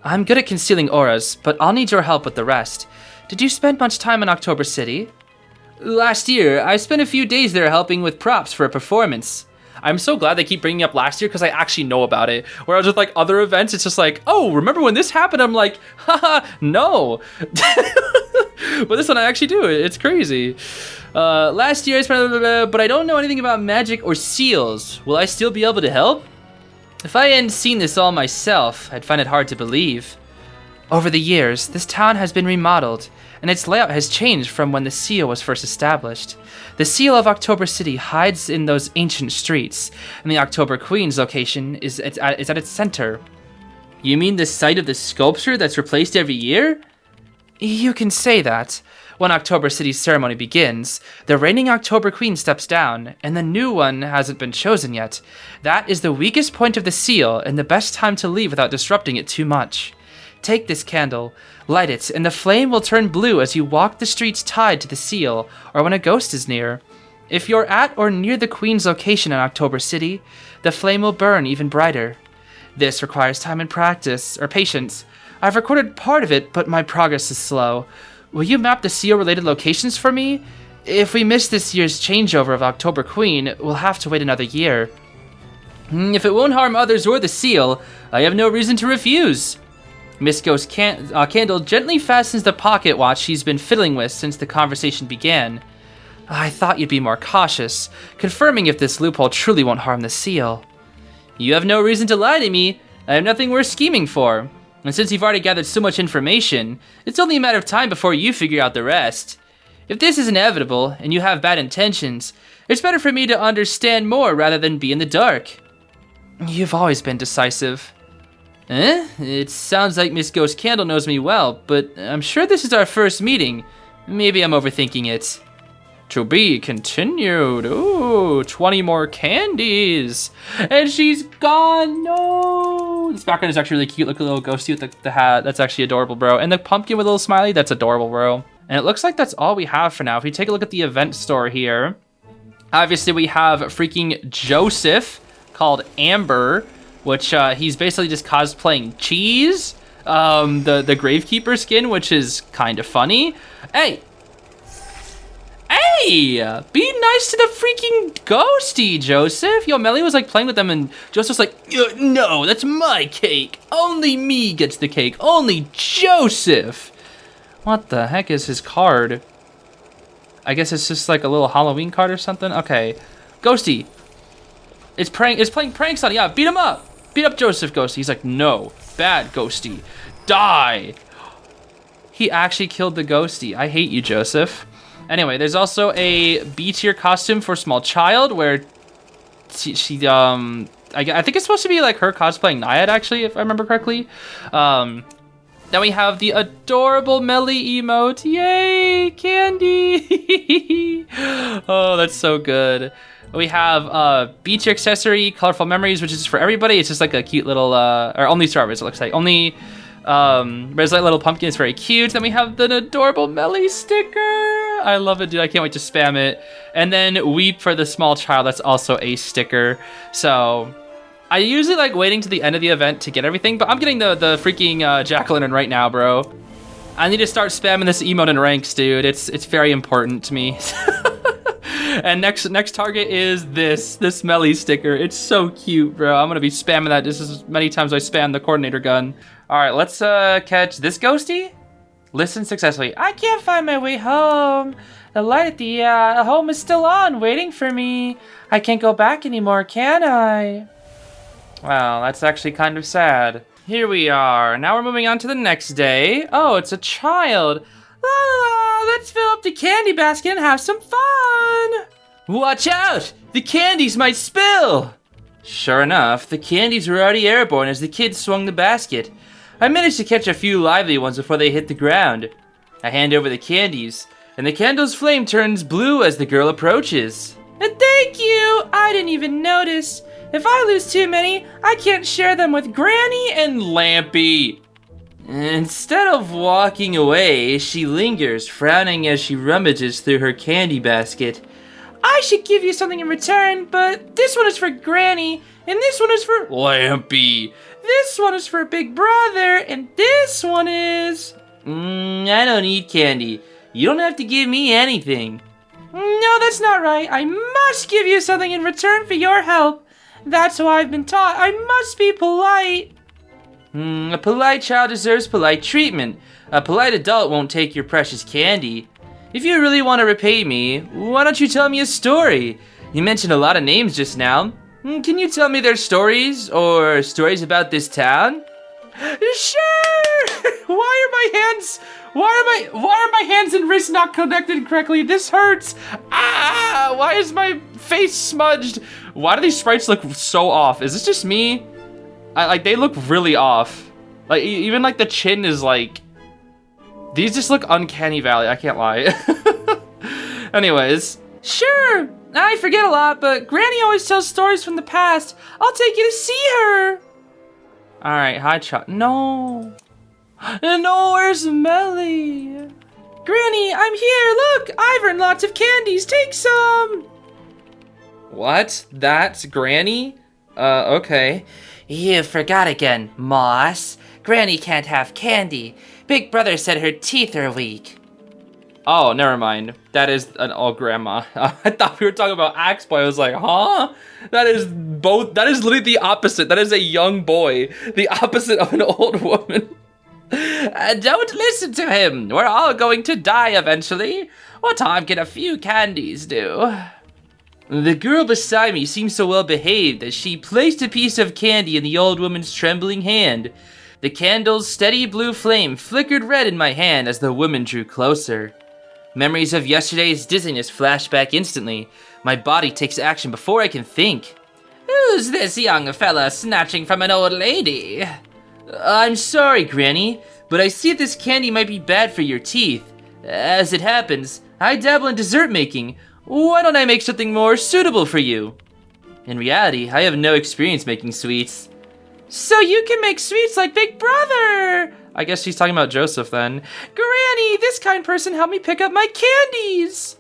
I'm good at concealing auras, but I'll need your help with the rest. Did you spend much time in October City? Last year, I spent a few days there helping with props for a performance. I'm so glad they keep bringing up last year because I actually know about it. Whereas with like other events, it's just like, oh, remember when this happened? I'm like, haha, no. But this one I actually do. It's crazy. Last year I spent but I don't know anything about magic or seals. Will I still be able to help? If I hadn't seen this all myself, I'd find it hard to believe. Over the years, this town has been remodeled, and its layout has changed from when the seal was first established. The seal of October City hides in those ancient streets, and the October Queen's location is at its center. You mean the site of the sculpture that's replaced every year? You can say that. When October City's ceremony begins, the reigning October Queen steps down, and the new one hasn't been chosen yet. That is the weakest point of the seal, and the best time to leave without disrupting it too much. Take this candle, light it, and the flame will turn blue as you walk the streets tied to the seal, or when a ghost is near. If you're at or near the Queen's location in October City, the flame will burn even brighter. This requires time and practice, or patience. I've recorded part of it, but my progress is slow. Will you map the seal-related locations for me? If we miss this year's changeover of October Queen, we'll have to wait another year. If it won't harm others or the seal, I have no reason to refuse. Miss Ghost Candle gently fastens the pocket watch she's been fiddling with since the conversation began. I thought you'd be more cautious, confirming if this loophole truly won't harm the seal. You have no reason to lie to me. I have nothing worth scheming for. And since you've already gathered so much information, it's only a matter of time before you figure out the rest. If this is inevitable, and you have bad intentions, it's better for me to understand more rather than be in the dark. You've always been decisive. It sounds like Miss Ghost Candle knows me well, but I'm sure this is our first meeting. Maybe I'm overthinking it. To be continued. Ooh, 20 more candies. And she's gone. No. This background is actually really cute. Look at the little ghosty with the hat. That's actually adorable, bro. And the pumpkin with a little smiley. That's adorable, bro. And it looks like that's all we have for now. If we take a look at the event store here, obviously we have freaking Joseph called Amber, which he's basically just cosplaying Cheese, the Gravekeeper skin, which is kind of funny. Hey, be nice to the freaking ghosty, Joseph. Yo, Melly was like playing with them, and Joseph's like, no, that's my cake. Only me gets the cake. Only Joseph. What the heck is his card? I guess it's just like a little Halloween card or something. Okay, ghosty. It's playing pranks on it. Yeah, beat him up. Beat up Joseph, Ghosty. He's like, no, bad Ghosty. Die. He actually killed the Ghosty. I hate you, Joseph. Anyway, there's also a B tier costume for small child where she I think it's supposed to be like her cosplaying Naiad, actually, if I remember correctly. Then we have the adorable Melly emote. Yay, Candy. Oh, that's so good. We have beach accessory, colorful memories, which is for everybody. It's just like a cute little, or only strawberries, it looks like. Only red light little pumpkin is very cute. Then we have the adorable Melly sticker. I love it, dude. I can't wait to spam it. And then Weep for the small child. That's also a sticker. So I usually like waiting to the end of the event to get everything, but I'm getting the freaking jack-o'-lantern right now, bro. I need to start spamming this emote in ranks, dude. It's very important to me. And next target is this Melly sticker. It's so cute, bro. I'm gonna be spamming that just as many times as I spam the coordinator gun. All right, let's catch this ghosty. Listen successfully. I can't find my way home. The light at the home is still on, waiting for me. I can't go back anymore, can I? Well, that's actually kind of sad. Here we are. Now we're moving on to the next day. Oh, it's a child. Let's fill up the candy basket and have some fun. Watch out! The candies might spill! Sure enough, the candies were already airborne as the kids swung the basket. I managed to catch a few lively ones before they hit the ground. I hand over the candies, and the candle's flame turns blue as the girl approaches. Thank you! I didn't even notice. If I lose too many, I can't share them with Granny and Lampy. Instead of walking away, she lingers, frowning as she rummages through her candy basket. I should give you something in return, but this one is for Granny, and this one is for Lampy. this one is for Big Brother, and this one is... I don't need candy. You don't have to give me anything. No, that's not right. I must give you something in return for your help. That's why I've been taught. I must be polite. A polite child deserves polite treatment. A polite adult won't take your precious candy. If you really want to repay me, why don't you tell me a story? You mentioned a lot of names just now. Can you tell me their stories, or stories about this town? Sure! Why are my hands and wrists not connected correctly? This hurts! Ah! Why is my face smudged? Why do these sprites look so off? Is this just me? They look really off. Like, even like the chin is like... These just look uncanny valley, I can't lie. Anyways. Sure! I forget a lot, but Granny always tells stories from the past. I'll take you to see her! Alright, hi, No. No, where's Melly? Granny, I'm here, look! I've earned lots of candies, take some! What? That's Granny? Okay. You forgot again, Moss. Granny can't have candy. Big Brother said her teeth are weak. Oh, never mind. That is an old grandma. I thought we were talking about Axe Boy. I was like, huh? That is literally the opposite. That is a young boy. The opposite of an old woman. Don't listen to him. We're all going to die eventually. What harm can a few candies do? The girl beside me seemed so well behaved that she placed a piece of candy in the old woman's trembling hand. The candle's steady blue flame flickered red in my hand as the woman drew closer. Memories of yesterday's dizziness flashed back instantly. My body takes action before I can think. Who's this young fella snatching from an old lady? I'm sorry, Granny, but I see this candy might be bad for your teeth. As it happens, I dabble in dessert making. Why don't I make something more suitable for you? In reality, I have no experience making sweets. So you can make sweets like Big Brother! I guess she's talking about Joseph then. Granny, this kind person helped me pick up my candies!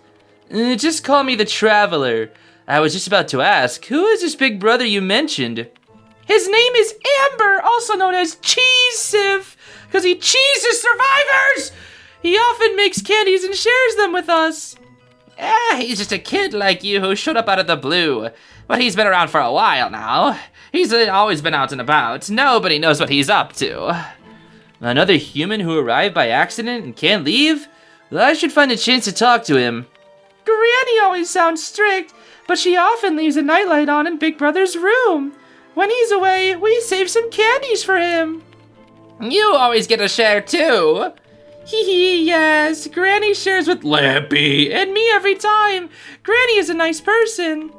Just call me the Traveler. I was just about to ask, who is this Big Brother you mentioned? His name is Amber, also known as Cheese Sieve, because he cheeses survivors! He often makes candies and shares them with us. He's just a kid like you who showed up out of the blue. But he's been around for a while now. He's always been out and about. Nobody knows what he's up to. Another human who arrived by accident and can't leave? Well, I should find a chance to talk to him. Granny always sounds strict, but she often leaves a nightlight on in Big Brother's room. When he's away, we save some candies for him. You always get a share too. Hee, yes. Granny shares with Lampy and me every time. Granny is a nice person.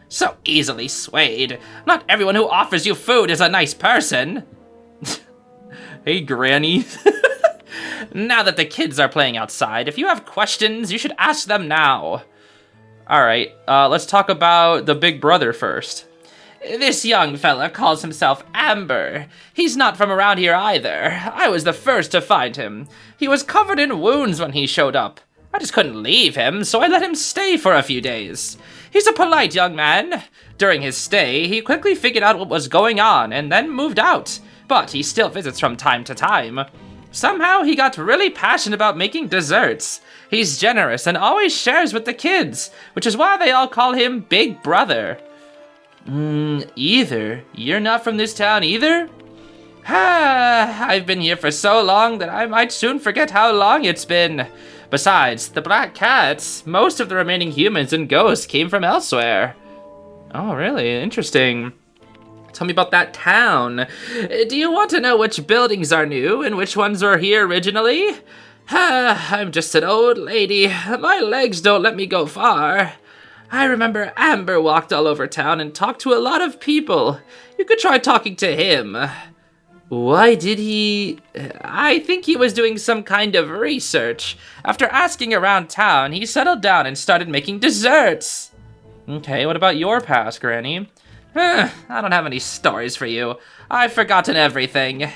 So easily swayed. Not everyone who offers you food is a nice person. Hey, Granny. Now that the kids are playing outside, if you have questions, you should ask them now. Alright, let's talk about the Big Brother first. This young fella calls himself Amber. He's not from around here either. I was the first to find him. He was covered in wounds when he showed up. I just couldn't leave him, so I let him stay for a few days. He's a polite young man. During his stay, he quickly figured out what was going on and then moved out. But he still visits from time to time. Somehow he got really passionate about making desserts. He's generous and always shares with the kids, which is why they all call him Big Brother. Either? You're not from this town either? I've been here for so long that I might soon forget how long it's been. Besides, the Black Cats, most of the remaining humans and ghosts came from elsewhere. Oh, really? Interesting. Tell me about that town. Do you want to know which buildings are new and which ones were here originally? I'm just an old lady. My legs don't let me go far. I remember Amber walked all over town and talked to a lot of people. You could try talking to him. Why did he... I think he was doing some kind of research. After asking around town, he settled down and started making desserts. Okay, what about your past, Granny? I don't have any stories for you. I've forgotten everything.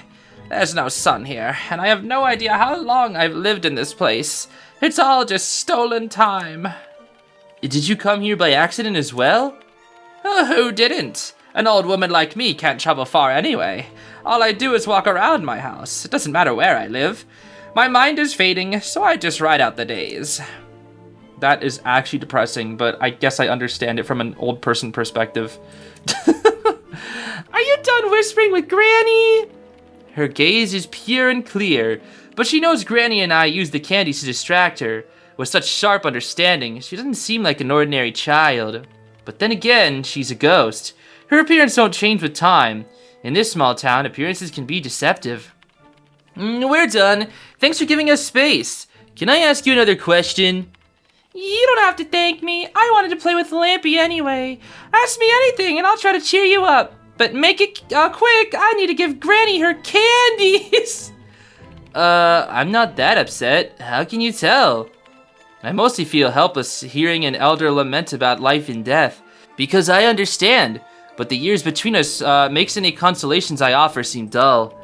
There's no sun here, and I have no idea how long I've lived in this place. It's all just stolen time. Did you come here by accident as well? Who didn't? An old woman like me can't travel far anyway. All I do is walk around my house. It doesn't matter where I live. My mind is fading, so I just ride out the days. That is actually depressing, but I guess I understand it from an old person perspective. Are you done whispering with Granny? Her gaze is pure and clear, but she knows Granny and I use the candies to distract her. With such sharp understanding, she doesn't seem like an ordinary child. But then again, she's a ghost. Her appearance don't change with time. In this small town, appearances can be deceptive. We're done. Thanks for giving us space. Can I ask you another question? You don't have to thank me. I wanted to play with Lampy anyway. Ask me anything and I'll try to cheer you up. But make it quick. I need to give Granny her candies. I'm not that upset. How can you tell? I mostly feel helpless hearing an elder lament about life and death. Because I understand. But the years between us makes any consolations I offer seem dull.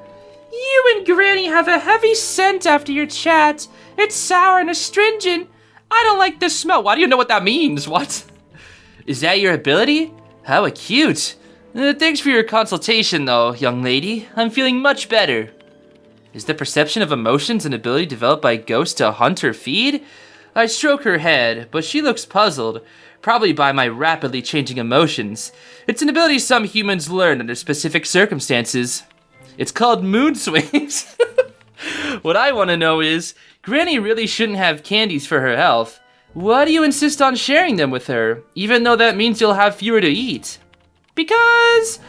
You and Granny have a heavy scent after your chat. It's sour and astringent. I don't like the smell. Why do you know what that means? What? Is that your ability? How acute. Thanks for your consultation, though, young lady. I'm feeling much better. Is the perception of emotions an ability developed by ghosts to hunt or feed? I stroke her head, but she looks puzzled, probably by my rapidly changing emotions. It's an ability some humans learn under specific circumstances. It's called mood swings. What I want to know is, Granny really shouldn't have candies for her health. Why do you insist on sharing them with her, even though that means you'll have fewer to eat? Because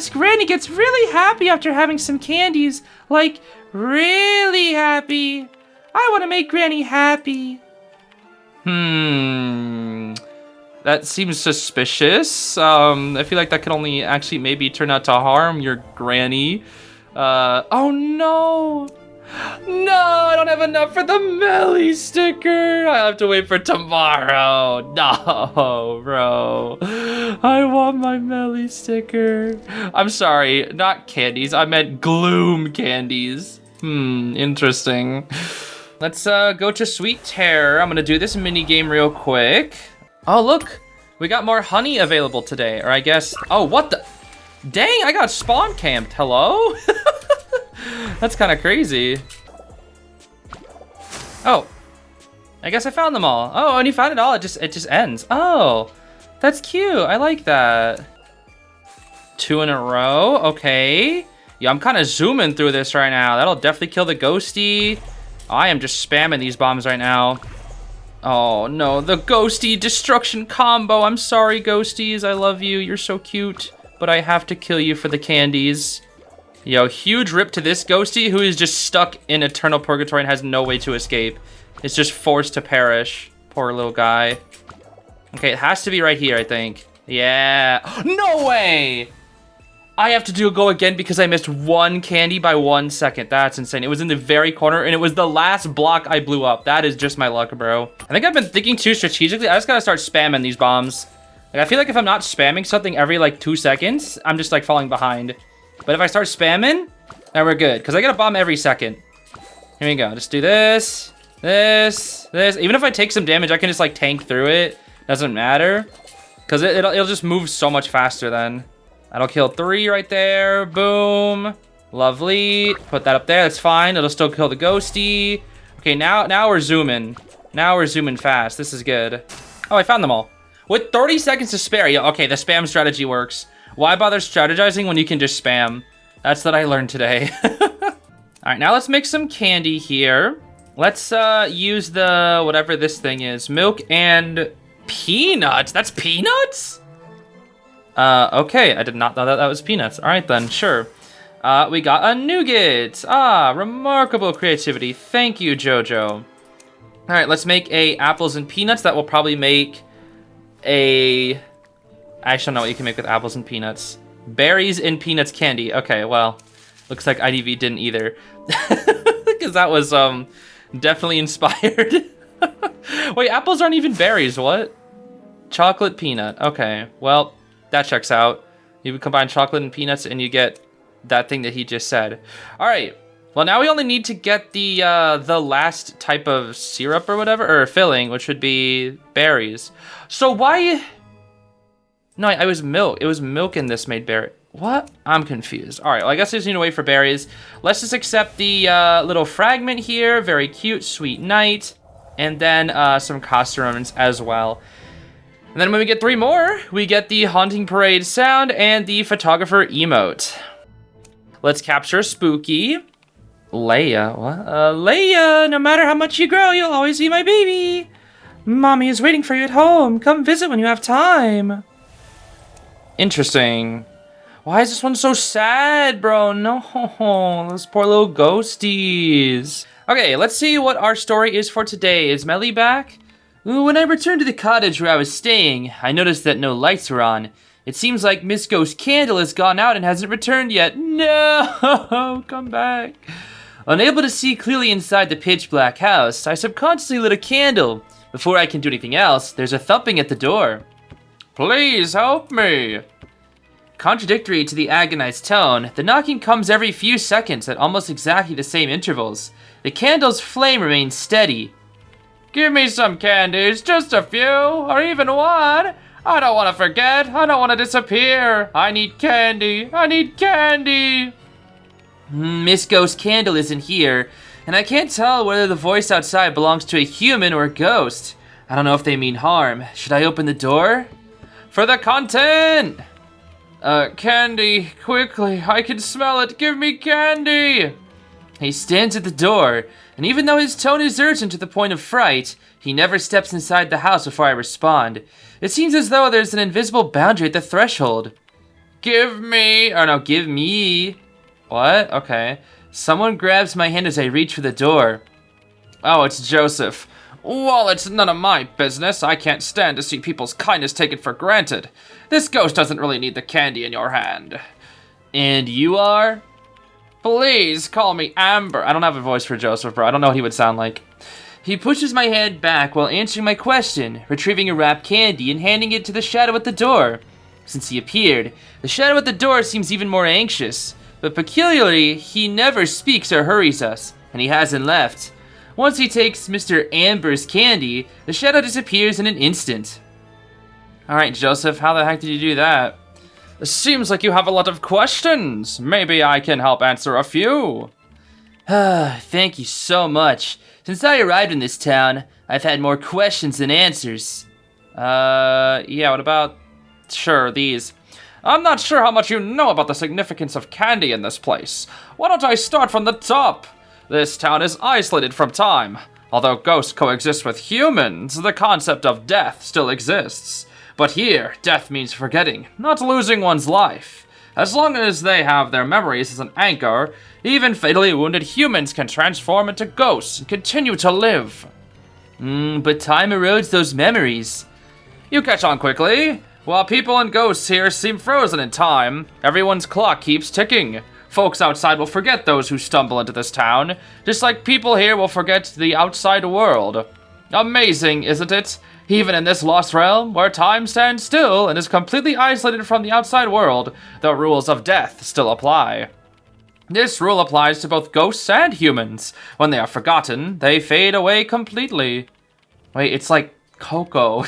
Granny gets really happy after having some candies. Like, really happy. I want to make Granny happy. That seems suspicious. I feel like that could only actually maybe turn out to harm your Granny. Oh no! No, I don't have enough for the Melly sticker. I have to wait for tomorrow. No, bro. I want my Melly sticker. I'm sorry, not candies. I meant gloom candies. Interesting. Let's go to Sweet Terror. I'm gonna do this mini game real quick. Oh, look. We got more honey available today. Or I guess, oh, what the? Dang, I got spawn camped. Hello? That's kind of crazy. Oh, I guess I found them all. Oh, and you found it all. It just ends. Oh, that's cute. I like that. 2 in a row. Okay. Yeah, I'm kind of zooming through this right now. That'll definitely kill the ghosty. I am just spamming these bombs right now. Oh no, the ghosty destruction combo. I'm sorry, ghosties. I love you. You're so cute. But I have to kill you for the candies. Yo, huge rip to this ghosty who is just stuck in eternal purgatory and has no way to escape. It's just forced to perish. Poor little guy. Okay, it has to be right here, I think. Yeah. No way! I have to go again because I missed one candy by 1 second. That's insane. It was in the very corner and it was the last block I blew up. That is just my luck, bro. I think I've been thinking too strategically. I just gotta start spamming these bombs. Like, I feel like if I'm not spamming something every like 2 seconds, I'm just like falling behind. But if I start spamming, then we're good. Because I get a bomb every second. Here we go. Just do this, this. Even if I take some damage, I can just like tank through it. Doesn't matter. Because it'll just move so much faster then. That'll kill 3 right there. Boom. Lovely. Put that up there. That's fine. It'll still kill the ghosty. Okay, now we're zooming. Now we're zooming fast. This is good. Oh, I found them all. With 30 seconds to spare. Yeah, okay, the spam strategy works. Why bother strategizing when you can just spam? That's what I learned today. All right, now let's make some candy here. Let's use the, whatever this thing is. Milk and peanuts. That's peanuts? Okay, I did not know that was peanuts. All right then, sure. We got a nougat. Ah, remarkable creativity. Thank you, Jojo. All right, let's make a apples and peanuts. That will probably make a... I actually don't know what you can make with apples and peanuts. Berries and peanuts candy. Okay, well, looks like IDV didn't either. Because that was definitely inspired. Wait, apples aren't even berries, what? Chocolate peanut. Okay, well, that checks out. You combine chocolate and peanuts and you get that thing that he just said. All right, well, now we only need to get the last type of syrup or whatever, or filling, which would be berries. So why... No, I was milk. It was milk in this made berry. What? I'm confused. All right, well, I guess I just need to wait for berries. Let's just accept the little fragment here. Very cute, sweet night. And then some costumes as well. And then when we get 3 more, we get the Haunting Parade sound and the Photographer emote. Let's capture Spooky. Leia, what? Leia, no matter how much you grow, you'll always be my baby. Mommy is waiting for you at home. Come visit when you have time. Interesting. Why is this one so sad, bro? No, those poor little ghosties. Okay, let's see what our story is for today. Is Melly back? When I returned to the cottage where I was staying, I noticed that no lights were on. It seems like Miss Ghost Candle has gone out and hasn't returned yet. No, come back. Unable to see clearly inside the pitch black house, I subconsciously lit a candle. Before I can do anything else, there's a thumping at the door. Please help me. Contradictory to the agonized tone, the knocking comes every few seconds at almost exactly the same intervals. The candle's flame remains steady. Give me some candies, just a few, or even one. I don't want to forget, I don't want to disappear. I need candy, I need candy. Miss Ghost Candle isn't here, and I can't tell whether the voice outside belongs to a human or a ghost. I don't know if they mean harm. Should I open the door? For the content! Candy, quickly, I can smell it, give me candy! He stands at the door, and even though his tone is urgent to the point of fright, he never steps inside the house before I respond. It seems as though there's an invisible boundary at the threshold. Give me. What? Okay. Someone grabs my hand as I reach for the door. Oh, it's Joseph. Well, it's none of my business. I can't stand to see people's kindness taken for granted. This ghost doesn't really need the candy in your hand. And you are? Please call me Amber. I don't have a voice for Joseph, bro. I don't know what he would sound like. He pushes my hand back while answering my question, retrieving a wrapped candy and handing it to the shadow at the door. Since he appeared, the shadow at the door seems even more anxious, but peculiarly, he never speaks or hurries us, and he hasn't left. Once he takes Mr. Amber's candy, the shadow disappears in an instant. Alright, Joseph, how the heck did you do that? Seems like you have a lot of questions. Maybe I can help answer a few. Thank you so much. Since I arrived in this town, I've had more questions than answers. Yeah, what about... Sure, these. I'm not sure how much you know about the significance of candy in this place. Why don't I start from the top? This town is isolated from time. Although ghosts coexist with humans, the concept of death still exists. But here, death means forgetting, not losing one's life. As long as they have their memories as an anchor, even fatally wounded humans can transform into ghosts and continue to live. But time erodes those memories. You catch on quickly. While people and ghosts here seem frozen in time, everyone's clock keeps ticking. Folks outside will forget those who stumble into this town, just like people here will forget the outside world. Amazing, isn't it? Even in this lost realm, where time stands still and is completely isolated from the outside world, the rules of death still apply. This rule applies to both ghosts and humans. When they are forgotten, they fade away completely. Wait, it's like Coco.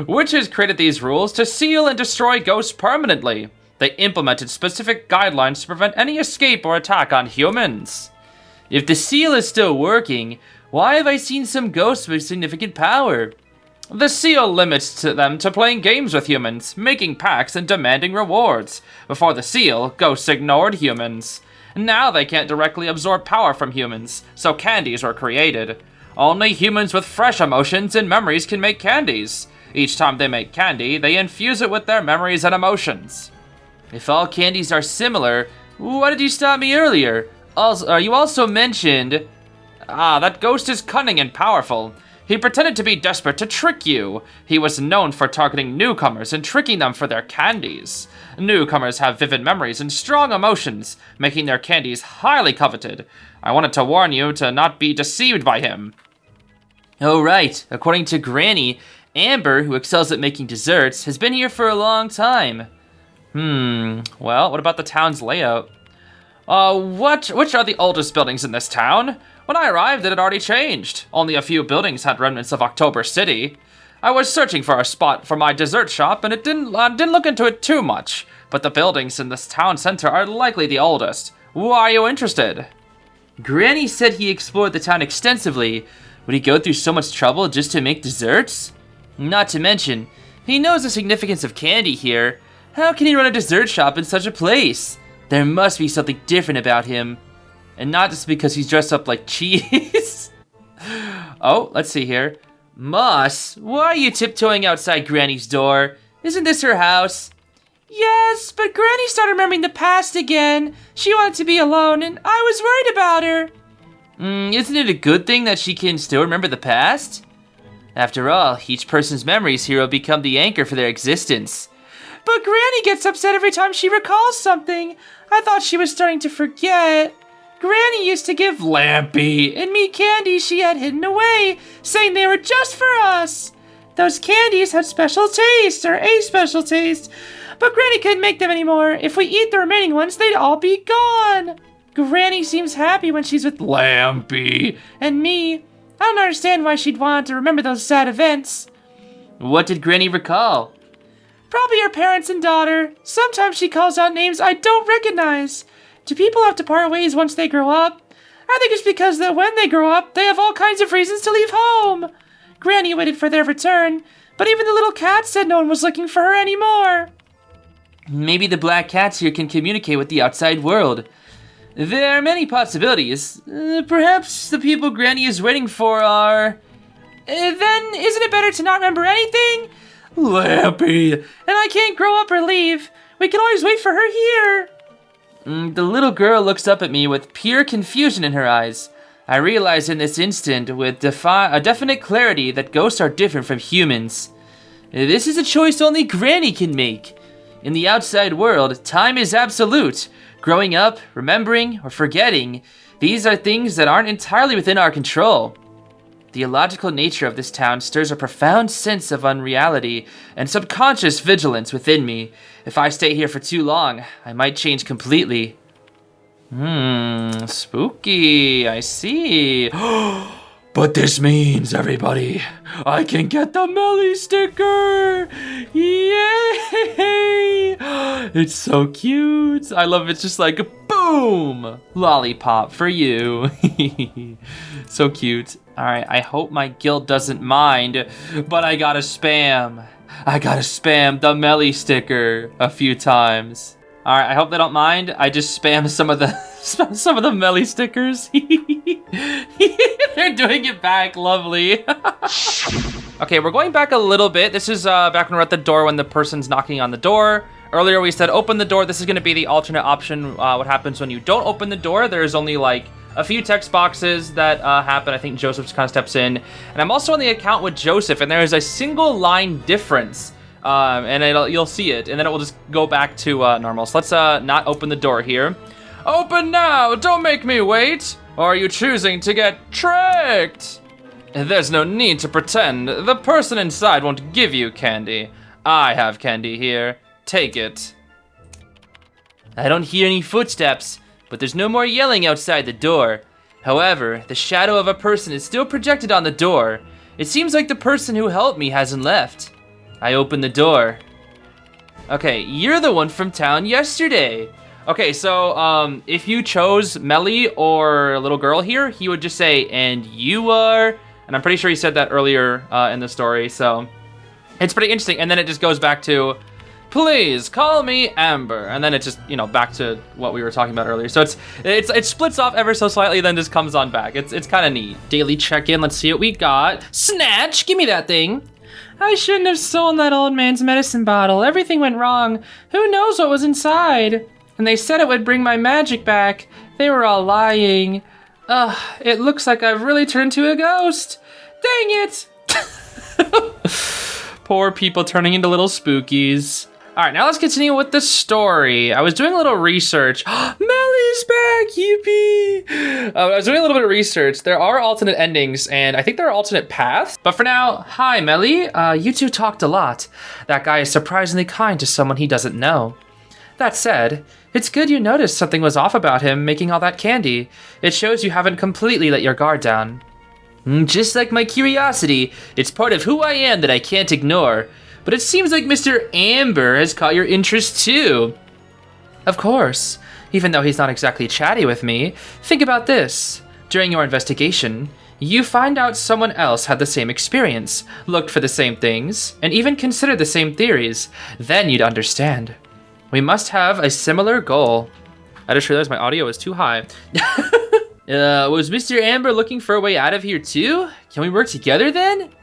Witches created these rules to seal and destroy ghosts permanently. They implemented specific guidelines to prevent any escape or attack on humans. If the seal is still working, why have I seen some ghosts with significant power? The seal limits them to playing games with humans, making pacts, and demanding rewards. Before the seal, ghosts ignored humans. Now they can't directly absorb power from humans, so candies were created. Only humans with fresh emotions and memories can make candies. Each time they make candy, they infuse it with their memories and emotions. If all candies are similar, why did you stop me earlier? You also mentioned... that ghost is cunning and powerful. He pretended to be desperate to trick you. He was known for targeting newcomers and tricking them for their candies. Newcomers have vivid memories and strong emotions, making their candies highly coveted. I wanted to warn you to not be deceived by him. Oh right, according to Granny, Amber, who excels at making desserts, has been here for a long time. Well, what about the town's layout? Which are the oldest buildings in this town? When I arrived, it had already changed. Only a few buildings had remnants of October City. I was searching for a spot for my dessert shop, and it didn't look into it too much. But the buildings in this town center are likely the oldest. Why are you interested? Granny said he explored the town extensively. Would he go through so much trouble just to make desserts? Not to mention, he knows the significance of candy here. How can he run a dessert shop in such a place? There must be something different about him. And not just because he's dressed up like cheese. Oh, let's see here. Moss, why are you tiptoeing outside Granny's door? Isn't this her house? Yes, but Granny started remembering the past again. She wanted to be alone, and I was worried about her. Isn't it a good thing that she can still remember the past? After all, each person's memories here will become the anchor for their existence. But Granny gets upset every time she recalls something. I thought she was starting to forget. Granny used to give Lampy and me candies she had hidden away, saying they were just for us. Those candies had special taste, or a special taste, but Granny couldn't make them anymore. If we eat the remaining ones, they'd all be gone. Granny seems happy when she's with Lampy and me. I don't understand why she'd want to remember those sad events. What did Granny recall? Probably her parents and daughter. Sometimes she calls out names I don't recognize. Do people have to part ways once they grow up? I think it's because that when they grow up, they have all kinds of reasons to leave home. Granny waited for their return, but even the little cat said no one was looking for her anymore. Maybe the black cats here can communicate with the outside world. There are many possibilities. Perhaps the people Granny is waiting for are... Then isn't it better to not remember anything? Lampy, and I can't grow up or leave. We can always wait for her here. The little girl looks up at me with pure confusion in her eyes. I realize in this instant with a definite clarity that ghosts are different from humans. This is a choice only Granny can make. In the outside world, time is absolute. Growing up, remembering, or forgetting, these are things that aren't entirely within our control. The illogical nature of this town stirs a profound sense of unreality and subconscious vigilance within me. If I stay here for too long, I might change completely. Spooky, I see. But this means, everybody, I can get the Melly sticker! Yay! It's so cute. I love it. It's just like, boom! Lollipop for you. So cute. All right, I hope my guild doesn't mind, but I gotta spam the Melly sticker a few times. All right, I hope they don't mind. I just spam some of the Melly stickers. They're doing it back, lovely. Okay, we're going back a little bit. This is back when we're at the door when the person's knocking on the door. Earlier we said open the door. This is gonna be the alternate option. What happens when you don't open the door? There's only like a few text boxes that happen. I think Joseph just kind of steps in. And I'm also on the account with Joseph, and there is a single line difference. And you'll see it, and then it will just go back to normal. So let's not open the door here. Open now! Don't make me wait! Or are you choosing to get tricked? There's no need to pretend. The person inside won't give you candy. I have candy here. Take it. I don't hear any footsteps, but there's no more yelling outside the door. However, the shadow of a person is still projected on the door. It seems like the person who helped me hasn't left. I open the door. Okay, you're the one from town yesterday. Okay, so if you chose Melly or a little girl here, he would just say, and you are, and I'm pretty sure he said that earlier in the story, so it's pretty interesting. And then it just goes back to, please call me Amber, and then it just, back to what we were talking about earlier. So it splits off ever so slightly, then just comes on back. It's kind of neat. Daily check-in, let's see what we got. Snatch, give me that thing. I shouldn't have stolen that old man's medicine bottle. Everything went wrong. Who knows what was inside? And they said it would bring my magic back. They were all lying. Ugh, it looks like I've really turned to a ghost. Dang it! Poor people turning into little spookies. All right, now let's continue with the story. I was doing a little research. Melly's back, yippee! I was doing a little bit of research. There are alternate endings, and I think there are alternate paths. But for now, hi, Melly. You two talked a lot. That guy is surprisingly kind to someone he doesn't know. That said, it's good you noticed something was off about him making all that candy. It shows you haven't completely let your guard down. Just like my curiosity, it's part of who I am that I can't ignore. But it seems like Mr. Amber has caught your interest too. Of course. Even though he's not exactly chatty with me, think about this. During your investigation, you find out someone else had the same experience, looked for the same things, and even considered the same theories. Then you'd understand. We must have a similar goal. I just realized my audio is too high. Was Mr. Amber looking for a way out of here too? Can we work together then?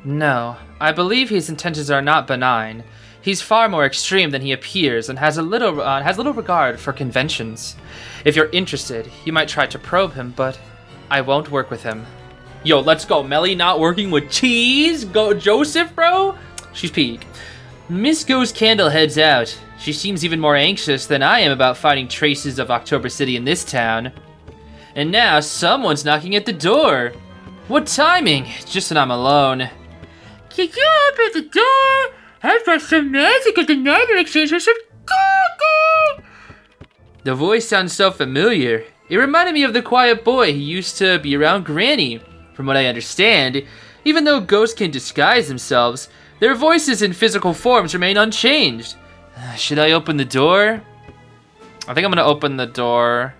No, I believe his intentions are not benign. He's far more extreme than he appears and has little regard for conventions. If you're interested, you might try to probe him, but I won't work with him. Yo, let's go. Melly not working with Zeez? Go Joseph, bro? She's peak. Miss Ghost Candle heads out. She seems even more anxious than I am about finding traces of October City in this town. And now someone's knocking at the door. What timing? Just when I'm alone. Can you open the door? I've got some magic at the night in exchange for some cocoa. The voice sounds so familiar. It reminded me of the quiet boy who used to be around Granny. From what I understand, even though ghosts can disguise themselves, their voices and physical forms remain unchanged. Should I open the door? I think I'm gonna open the door.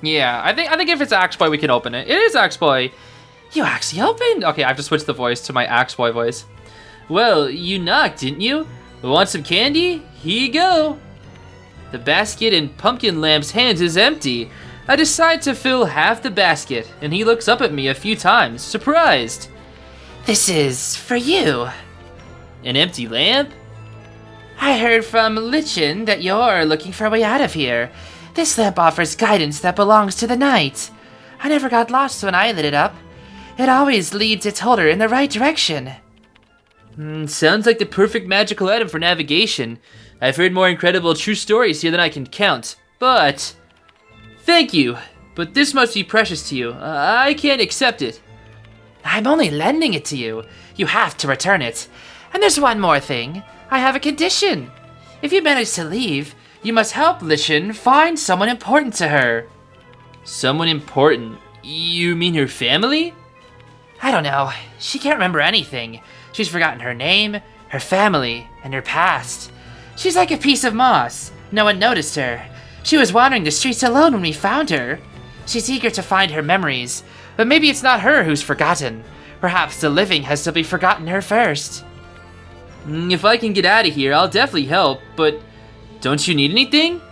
Yeah, I think if it's Axe Boy, we can open it. It is Axe Boy. You actually opened? Okay, I have to switch the voice to my Axe Boy voice. Well, you knocked, didn't you? Want some candy? Here you go. The basket in Pumpkin Lamb's hands is empty. I decide to fill half the basket, and he looks up at me a few times, surprised. This is for you. An empty lamp? I heard from Lichen that you're looking for a way out of here. This lamp offers guidance that belongs to the night. I never got lost when I lit it up. It always leads its holder in the right direction. Sounds like the perfect magical item for navigation. I've heard more incredible true stories here than I can count, but... Thank you, but this must be precious to you. I can't accept it. I'm only lending it to you. You have to return it. And there's one more thing. I have a condition. If you manage to leave, you must help Lichen find someone important to her. Someone important? You mean her family? I don't know. She can't remember anything. She's forgotten her name, her family, and her past. She's like a piece of moss. No one noticed her. She was wandering the streets alone when we found her. She's eager to find her memories, but maybe it's not her who's forgotten. Perhaps the living has simply forgotten her first. If I can get out of here, I'll definitely help, but don't you need anything?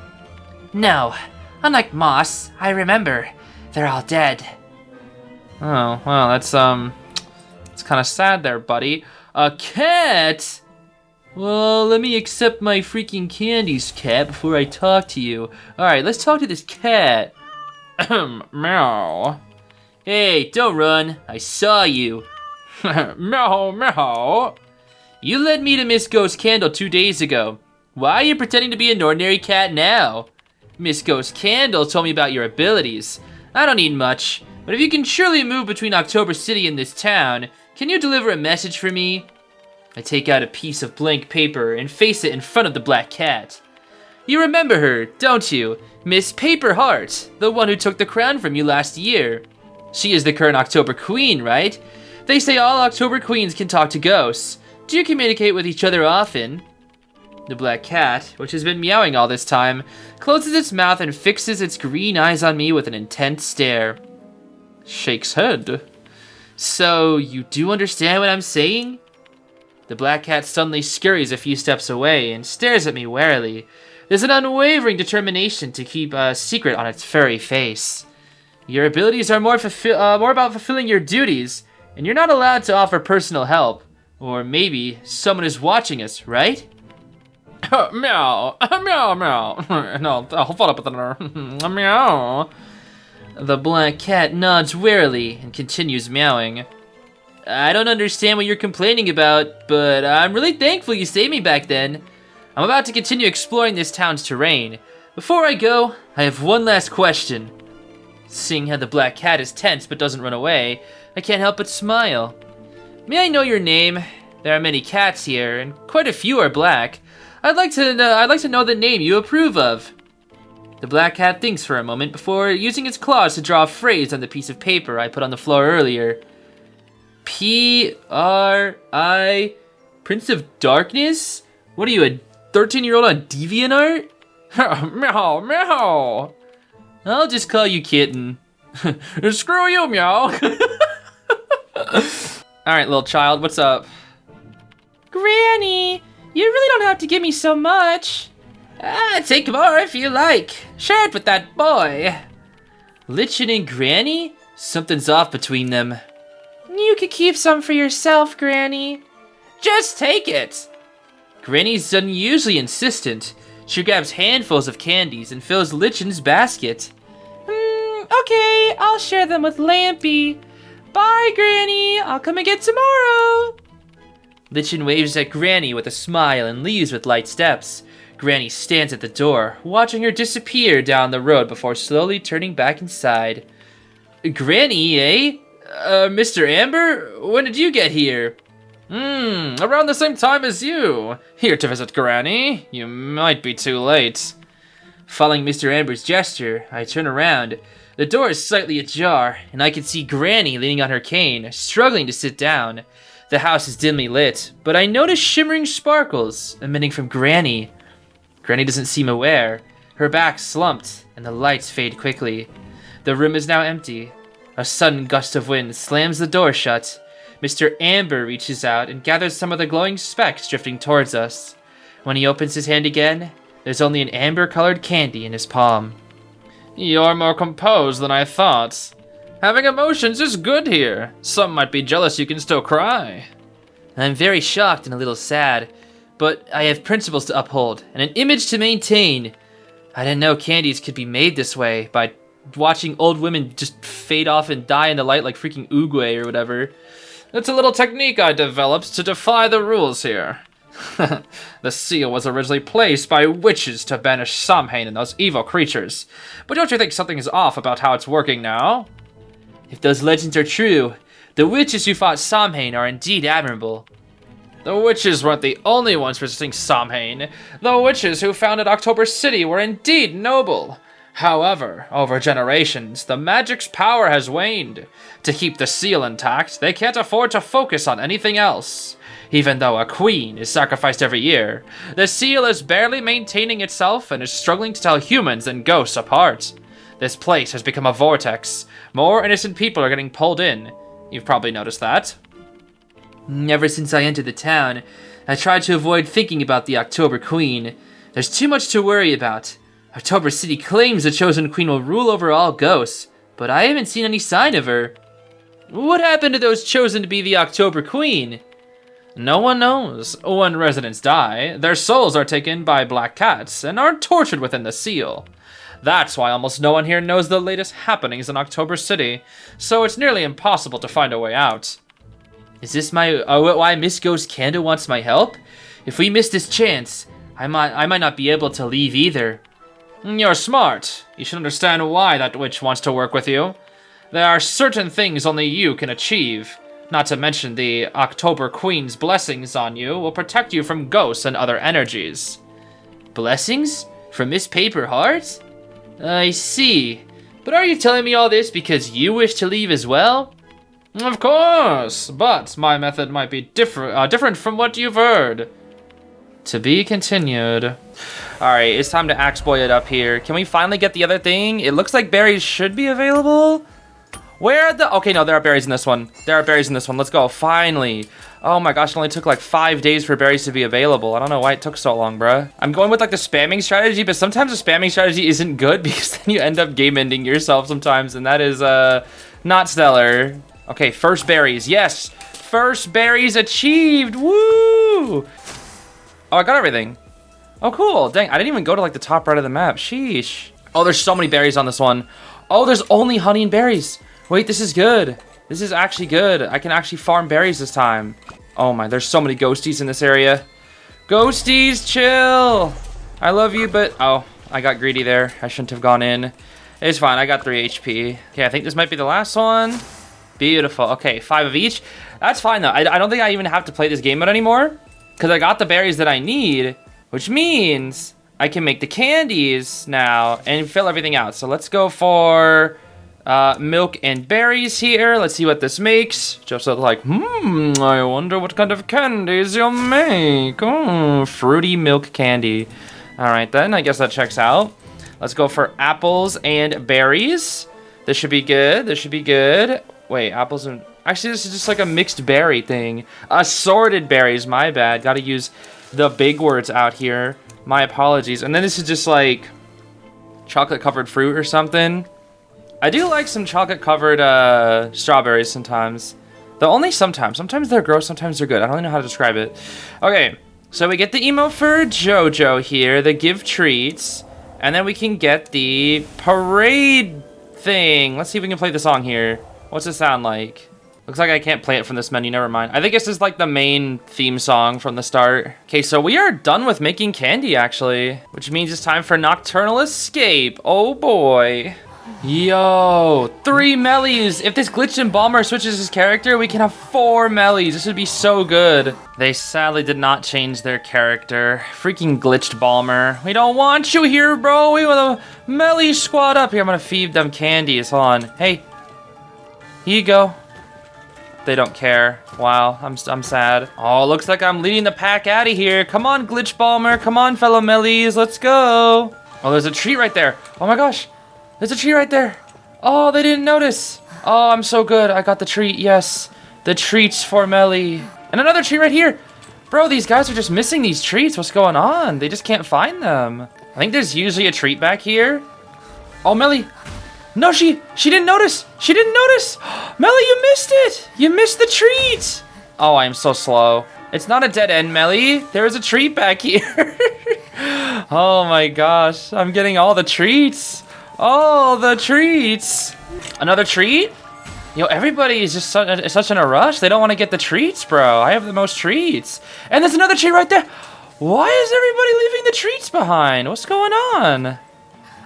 No. Unlike moss, I remember. They're all dead. Oh, well, that's kind of sad there, buddy. A cat? Well, let me accept my freaking Candies, cat, before I talk to you. Alright, let's talk to this cat. Meow. Hey, don't run. I saw you. Meow, meow. You led me to Miss Ghost Candle 2 days ago. Why are you pretending to be an ordinary cat now? Miss Ghost Candle told me about your abilities. I don't need much, but if you can surely move between October City and this town, can you deliver a message for me? I take out a piece of blank paper and face it in front of the black cat. You remember her, don't you? Miss Paper Heart, the one who took the crown from you last year. She is the current October Queen, right? They say all October Queens can talk to ghosts. Do you communicate with each other often? The black cat, which has been meowing all this time, closes its mouth and fixes its green eyes on me with an intense stare. Shakes head. So, you do understand what I'm saying? The black cat suddenly scurries a few steps away and stares at me warily. There's an unwavering determination to keep a secret on its furry face. Your abilities are more about fulfilling your duties, and you're not allowed to offer personal help. Or maybe someone is watching us, right? Meow, meow, meow. No, I'll follow up with another. Meow. The black cat nods wearily and continues meowing. I don't understand what you're complaining about, but I'm really thankful you saved me back then. I'm about to continue exploring this town's terrain. Before I go, I have one last question. Seeing how the black cat is tense but doesn't run away, I can't help but smile. May I know your name? There are many cats here, and quite a few are black. I'd like to know the name you approve of. The black cat thinks for a moment before using its claws to draw a phrase on the piece of paper I put on the floor earlier. P-R-I... Prince of Darkness? What are you, a 13-year-old on DeviantArt? Meow, meow. I'll just call you Kitten. Screw you, meow. Alright, little child, what's up? Granny, you really don't have to give me so much. Take more if you like. Share it with that boy. Lichen and Granny? Something's off between them. You could keep some for yourself, Granny. Just take it. Granny's unusually insistent. She grabs handfuls of candies and fills Lichen's basket. Okay, I'll share them with Lampy. Bye, Granny. I'll come again tomorrow. Lichen waves at Granny with a smile and leaves with light steps. Granny stands at the door, watching her disappear down the road before slowly turning back inside. Granny, eh? Mr. Amber? When did you get here? Around the same time as you. Here to visit Granny. You might be too late. Following Mr. Amber's gesture, I turn around. The door is slightly ajar, and I can see Granny leaning on her cane, struggling to sit down. The house is dimly lit, but I notice shimmering sparkles emitting from Granny. Granny doesn't seem aware. Her back slumped, and the lights fade quickly. The room is now empty. A sudden gust of wind slams the door shut. Mr. Amber reaches out and gathers some of the glowing specks drifting towards us. When he opens his hand again, there's only an amber-colored candy in his palm. You're more composed than I thought. Having emotions is good here. Some might be jealous you can still cry. I'm very shocked and a little sad, but I have principles to uphold and an image to maintain. I didn't know candies could be made this way, by watching old women just fade off and die in the light like freaking Oogway or whatever. It's a little technique I developed to defy the rules here. The seal was originally placed by witches to banish Samhain and those evil creatures. But don't you think something is off about how it's working now? If those legends are true, the witches who fought Samhain are indeed admirable. The witches weren't the only ones resisting Samhain. The witches who founded October City were indeed noble. However, over generations, the magic's power has waned. To keep the seal intact, they can't afford to focus on anything else. Even though a queen is sacrificed every year, the seal is barely maintaining itself and is struggling to tell humans and ghosts apart. This place has become a vortex. More innocent people are getting pulled in. You've probably noticed that. Ever since I entered the town, I tried to avoid thinking about the October Queen. There's too much to worry about. October City claims the chosen queen will rule over all ghosts, but I haven't seen any sign of her. What happened to those chosen to be the October Queen? No one knows. When residents die, their souls are taken by black cats and are tortured within the seal. That's why almost no one here knows the latest happenings in October City, so it's nearly impossible to find a way out. Is this why Miss Ghost Candle wants my help? If we miss this chance, I might not be able to leave either. You're smart. You should understand why that witch wants to work with you. There are certain things only you can achieve. Not to mention the October Queen's blessings on you will protect you from ghosts and other energies. Blessings? From Miss Paper Heart? I see. But are you telling me all this because you wish to leave as well? Of course, but my method might be different from what you've heard. To be continued. Alright, it's time to axe boy it up here. Can we finally get the other thing? It looks like berries should be available. Where are the... Okay, no, there are berries in this one. There are berries in this one. Let's go. Finally. Oh my gosh, it only took like 5 days for berries to be available. I don't know why it took so long, bruh. I'm going with like the spamming strategy, but sometimes the spamming strategy isn't good because then you end up game ending yourself sometimes, and that is not stellar. Okay, first berries. Yes. First berries achieved. Woo! Oh, I got everything. Oh, cool. Dang, I didn't even go to like the top right of the map. Sheesh. Oh, there's so many berries on this one. Oh, there's only honey and berries. Wait, this is good. This is actually good. I can actually farm berries this time. Oh my, there's so many ghosties in this area. Ghosties, chill. I love you, but... Oh, I got greedy there. I shouldn't have gone in. It's fine. I got 3 HP. Okay, I think this might be the last one. Beautiful. Okay, 5 of each. That's fine, though. I don't think I even have to play this game mode anymore, because I got the berries that I need, which means I can make the candies now and fill everything out. So let's go for milk and berries here. Let's see what this makes. Just like, I wonder what kind of candies you'll make. Oh, fruity milk candy. All right, then. I guess that checks out. Let's go for apples and berries. This should be good. This should be good. Wait, apples and... Actually, this is just like a mixed berry thing. Assorted berries, my bad. Gotta use the big words out here. My apologies. And then this is just like chocolate-covered fruit or something. I do like some chocolate-covered strawberries sometimes. Though only sometimes. Sometimes they're gross, sometimes they're good. I don't really know how to describe it. Okay, so we get the emote for JoJo here, the give treats. And then we can get the parade thing. Let's see if we can play the song here. What's it sound like? Looks like I can't play it from this menu, never mind. I think this is like the main theme song from the start. Okay, so we are done with making candy, actually. Which means it's time for Nocturnal Escape. Oh boy. Yo, 3 Mellys. If this glitched embalmer switches his character, we can have 4 Mellys. This would be so good. They sadly did not change their character. Freaking glitched balmer. We don't want you here, bro. We want a Melly squad up here. I'm gonna feed them candies. Hold on. Hey, here you go. They don't care. Wow, I'm sad. Oh, looks like I'm leading the pack out of here. Come on, glitch balmer. Come on, fellow Mellys. Let's go. Oh, there's a tree right there. Oh my gosh. There's a tree right there. Oh, they didn't notice. Oh, I'm so good. I got the treat. Yes. The treats for Melly. And another tree right here. Bro, these guys are just missing these treats. What's going on? They just can't find them. I think there's usually a treat back here. Oh, Melly. No, she didn't notice. She didn't notice. Melly, you missed it. You missed the treat. Oh, I am so slow. It's not a dead end, Melly. There is a treat back here. Oh my gosh. I'm getting all the treats. Oh, the treats. Another treat? Yo, everybody is just such in a rush. They don't want to get the treats, bro. I have the most treats. And there's another treat right there. Why is everybody leaving the treats behind? What's going on?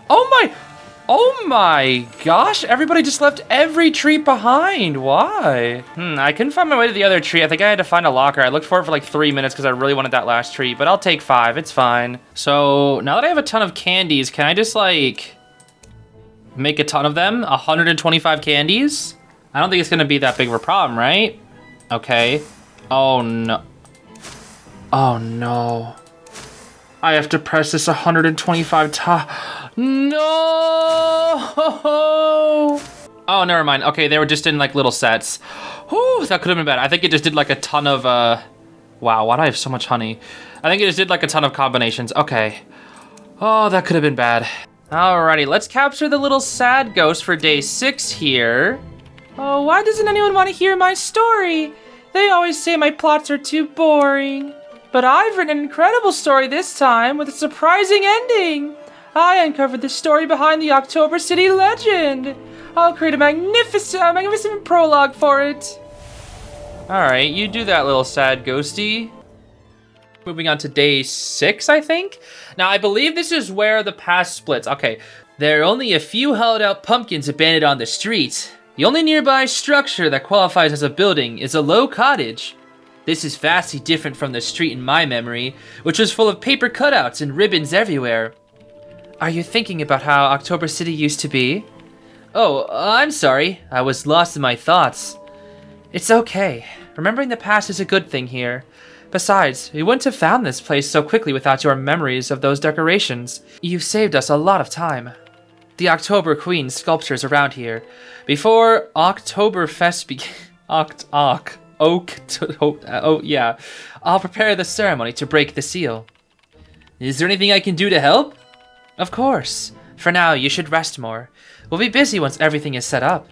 Oh my gosh. Everybody just left every treat behind. Why? I couldn't find my way to the other tree. I think I had to find a locker. I looked for it for like 3 minutes because I really wanted that last treat, but I'll take 5. It's fine. So now that I have a ton of candies, can I just like... make a ton of them? 125 candies? I don't think it's gonna be that big of a problem, right? Okay. Oh no. Oh no. I have to press this 125 times. No! Oh, never mind. Okay, they were just in like little sets. Whew, that could have been bad. I think it just did like a ton of, wow, why do I have so much honey? I think it just did like a ton of combinations. Okay. Oh, that could have been bad. Alrighty, let's capture the little sad ghost for day 6 here. Oh, why doesn't anyone want to hear my story? They always say my plots are too boring. But I've written an incredible story this time with a surprising ending. I uncovered the story behind the October City legend. I'll create a magnificent prologue for it. Alright, you do that, little sad ghosty. Moving on to day 6, I think. Now, I believe this is where the path splits. Okay, there are only a few hollowed-out pumpkins abandoned on the street. The only nearby structure that qualifies as a building is a low cottage. This is vastly different from the street in my memory, which was full of paper cutouts and ribbons everywhere. Are you thinking about how October City used to be? Oh, I'm sorry. I was lost in my thoughts. It's okay. Remembering the past is a good thing here. Besides, we wouldn't have found this place so quickly without your memories of those decorations. You've saved us a lot of time. The October Queen sculptures around here. Before Oktoberfest began... yeah. I'll prepare the ceremony to break the seal. Is there anything I can do to help? Of course. For now, you should rest more. We'll be busy once everything is set up.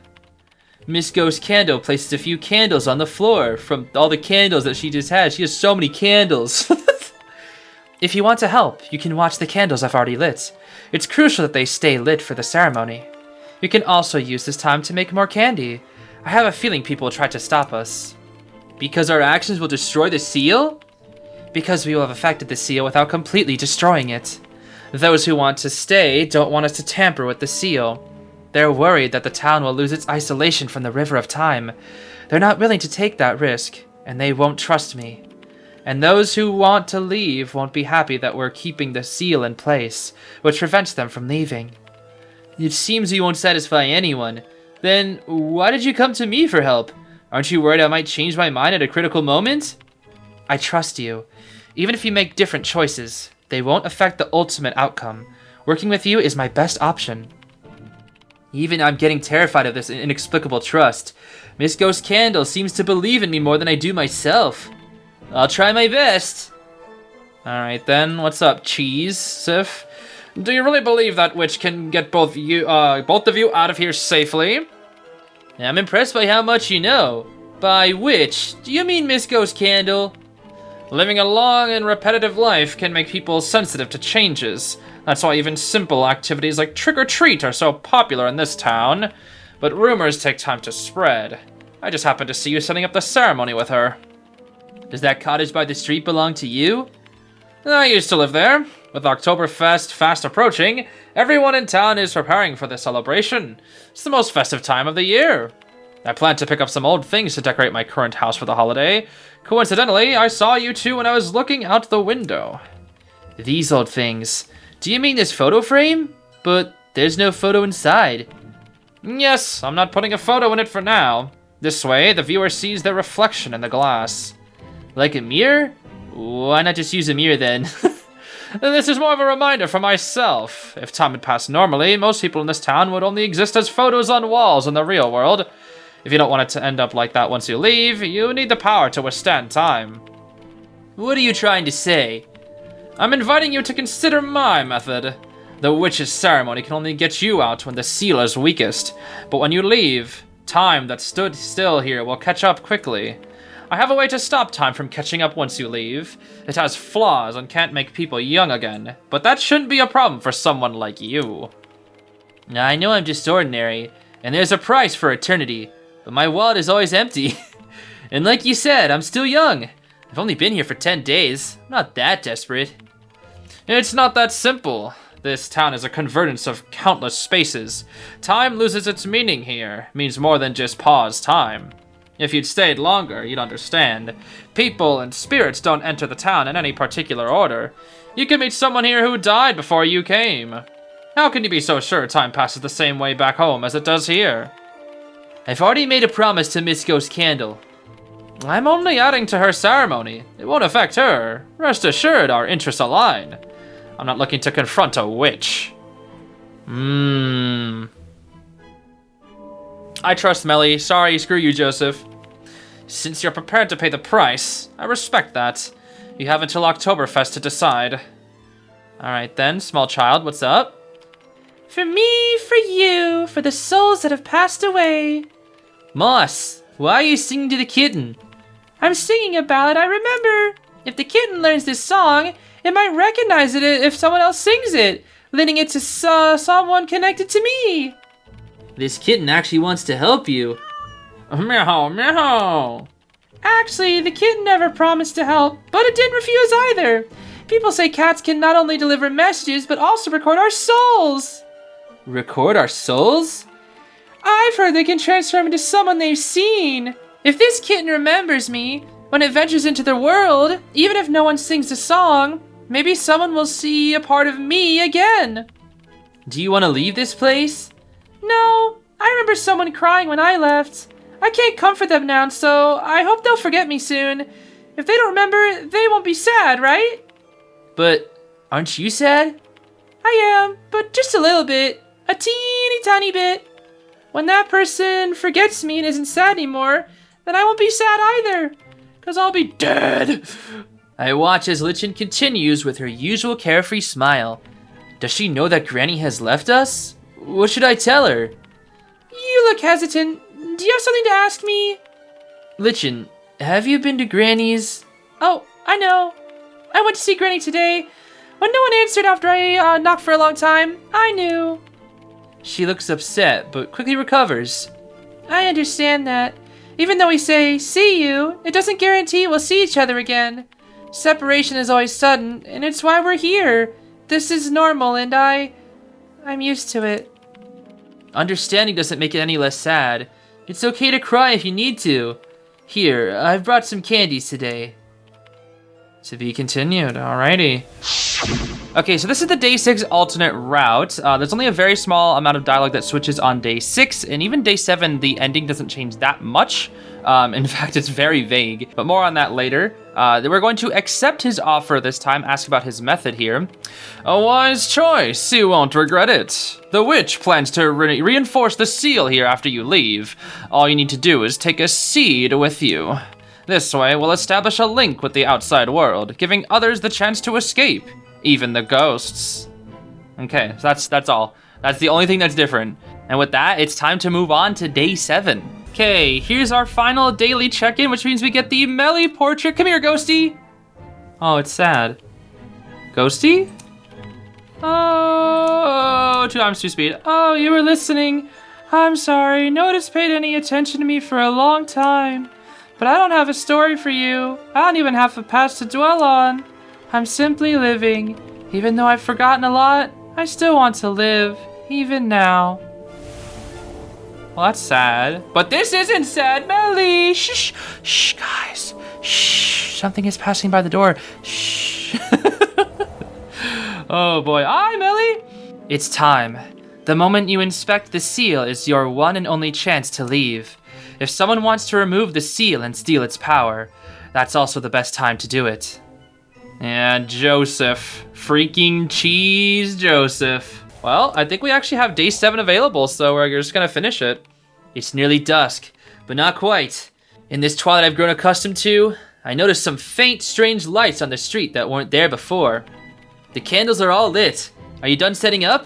Miss Ghost Candle places a few candles on the floor from all the candles that she just had. She has so many candles. If you want to help, you can watch the candles I've already lit. It's crucial that they stay lit for the ceremony. You can also use this time to make more candy. I have a feeling people will try to stop us. Because our actions will destroy the seal? Because we will have affected the seal without completely destroying it. Those who want to stay don't want us to tamper with the seal. They're worried that the town will lose its isolation from the River of Time. They're not willing to take that risk, and they won't trust me. And those who want to leave won't be happy that we're keeping the seal in place, which prevents them from leaving. It seems you won't satisfy anyone. Then why did you come to me for help? Aren't you worried I might change my mind at a critical moment? I trust you. Even if you make different choices, they won't affect the ultimate outcome. Working with you is my best option. Even I'm getting terrified of this inexplicable trust. Miss Ghost Candle seems to believe in me more than I do myself. I'll try my best. Alright then, what's up, Cheese, Sif? Do you really believe that witch can get both of you out of here safely? I'm impressed by how much you know. By which, do you mean Miss Ghost Candle? Living a long and repetitive life can make people sensitive to changes. That's why even simple activities like trick-or-treat are so popular in this town. But rumors take time to spread. I just happened to see you setting up the ceremony with her. Does that cottage by the street belong to you? I used to live there. With Oktoberfest fast approaching, everyone in town is preparing for the celebration. It's the most festive time of the year. I plan to pick up some old things to decorate my current house for the holiday. Coincidentally, I saw you two when I was looking out the window. These old things. Do you mean this photo frame? But there's no photo inside. Yes, I'm not putting a photo in it for now. This way, the viewer sees their reflection in the glass. Like a mirror? Why not just use a mirror then? This is more of a reminder for myself. If time had passed normally, most people in this town would only exist as photos on walls in the real world. If you don't want it to end up like that once you leave, you need the power to withstand time. What are you trying to say? I'm inviting you to consider my method. The witch's ceremony can only get you out when the seal is weakest, but when you leave, time that stood still here will catch up quickly. I have a way to stop time from catching up once you leave. It has flaws and can't make people young again, but that shouldn't be a problem for someone like you. I know I'm just ordinary, and there's a price for eternity, but my wallet is always empty. And like you said, I'm still young. I've only been here for 10 days. I'm not that desperate. It's not that simple. This town is a convergence of countless spaces. Time loses its meaning here. It means more than just pause time. If you'd stayed longer, you'd understand. People and spirits don't enter the town in any particular order. You could meet someone here who died before you came. How can you be so sure time passes the same way back home as it does here? I've already made a promise to Miss Ghost Candle. I'm only adding to her ceremony. It won't affect her. Rest assured, our interests align. I'm not looking to confront a witch. I trust Melly. Sorry, screw you, Joseph. Since you're prepared to pay the price, I respect that. You have until Oktoberfest to decide. Alright then, small child, what's up? For me, for you, for the souls that have passed away. Moss, why are you singing to the kitten? I'm singing a ballad I remember. If the kitten learns this song, it might recognize it if someone else sings it, lending it to someone connected to me. This kitten actually wants to help you. Meow, meow. Actually, the kitten never promised to help, but it didn't refuse either. People say cats can not only deliver messages, but also record our souls. Record our souls? I've heard they can transform into someone they've seen. If this kitten remembers me, when it ventures into their world, even if no one sings a song, maybe someone will see a part of me again. Do you want to leave this place? No, I remember someone crying when I left. I can't comfort them now, so I hope they'll forget me soon. If they don't remember, they won't be sad, right? But aren't you sad? I am, but just a little bit. A teeny tiny bit. When that person forgets me and isn't sad anymore, then I won't be sad either, because I'll be dead. I watch as Lichen continues with her usual carefree smile. Does she know that Granny has left us? What should I tell her? You look hesitant. Do you have something to ask me? Lichen, have you been to Granny's? Oh, I know. I went to see Granny today. When no one answered after I knocked for a long time, I knew. She looks upset, but quickly recovers. I understand that. Even though we say, see you, it doesn't guarantee we'll see each other again. Separation is always sudden, and it's why we're here. This is normal, and I'm used to it. Understanding doesn't make it any less sad. It's okay to cry if you need to. Here, I've brought some candies today. To be continued, alrighty. Okay, so this is the day 6 alternate route. There's only a very small amount of dialogue that switches on day 6, and even day 7, the ending doesn't change that much. In fact, it's very vague, but more on that later. We're going to accept his offer this time, ask about his method here. A wise choice, you won't regret it. The witch plans to reinforce the seal here after you leave. All you need to do is take a seed with you. This way, we'll establish a link with the outside world, giving others the chance to escape, even the ghosts. Okay, so that's all. That's the only thing that's different. And with that, it's time to move on to day 7. Okay, here's our final daily check-in, which means we get the Melly portrait. Come here, Ghosty. Oh, it's sad. Ghosty? Oh, 2 times 2 speed. Oh, you were listening. I'm sorry, no one has paid any attention to me for a long time. But I don't have a story for you. I don't even have a past to dwell on. I'm simply living. Even though I've forgotten a lot, I still want to live, even now. Well, that's sad. But this isn't sad, Melly! Shh, shh, guys. Shh, something is passing by the door. Shh. Oh boy, hi, Melly! It's time. The moment you inspect the seal is your one and only chance to leave. If someone wants to remove the seal and steal its power, that's also the best time to do it. And Joseph. Freaking cheese Joseph. Well, I think we actually have day 7 available, so we're just gonna finish it. It's nearly dusk, but not quite. In this twilight I've grown accustomed to, I noticed some faint, strange lights on the street that weren't there before. The candles are all lit. Are you done setting up?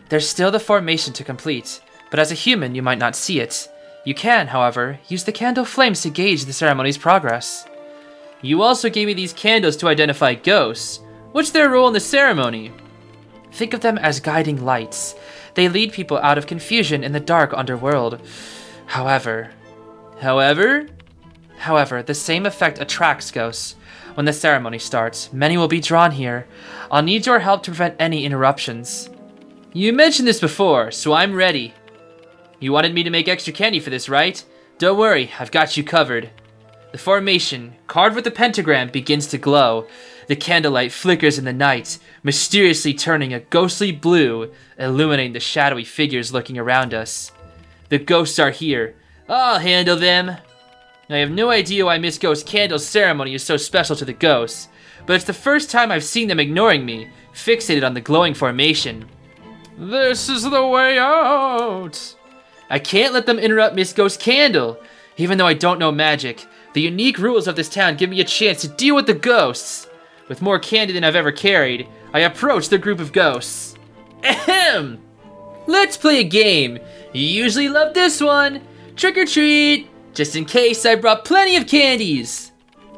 There's still the formation to complete, but as a human you might not see it. You can, however, use the candle flames to gauge the ceremony's progress. You also gave me these candles to identify ghosts. What's their role in the ceremony? Think of them as guiding lights. They lead people out of confusion in the dark underworld. However, the same effect attracts ghosts. When the ceremony starts, many will be drawn here. I'll need your help to prevent any interruptions. You mentioned this before, so I'm ready. You wanted me to make extra candy for this, right? Don't worry, I've got you covered. The formation, carved with the pentagram, begins to glow. The candlelight flickers in the night, mysteriously turning a ghostly blue, illuminating the shadowy figures lurking around us. The ghosts are here. I'll handle them. I have no idea why Miss Ghost Candle's ceremony is so special to the ghosts, but it's the first time I've seen them ignoring me, fixated on the glowing formation. This is the way out. I can't let them interrupt Miss Ghost Candle. Even though I don't know magic, the unique rules of this town give me a chance to deal with the ghosts. With more candy than I've ever carried, I approach the group of ghosts. Ahem! Let's play a game. You usually love this one. Trick or treat. Just in case, I brought plenty of candies.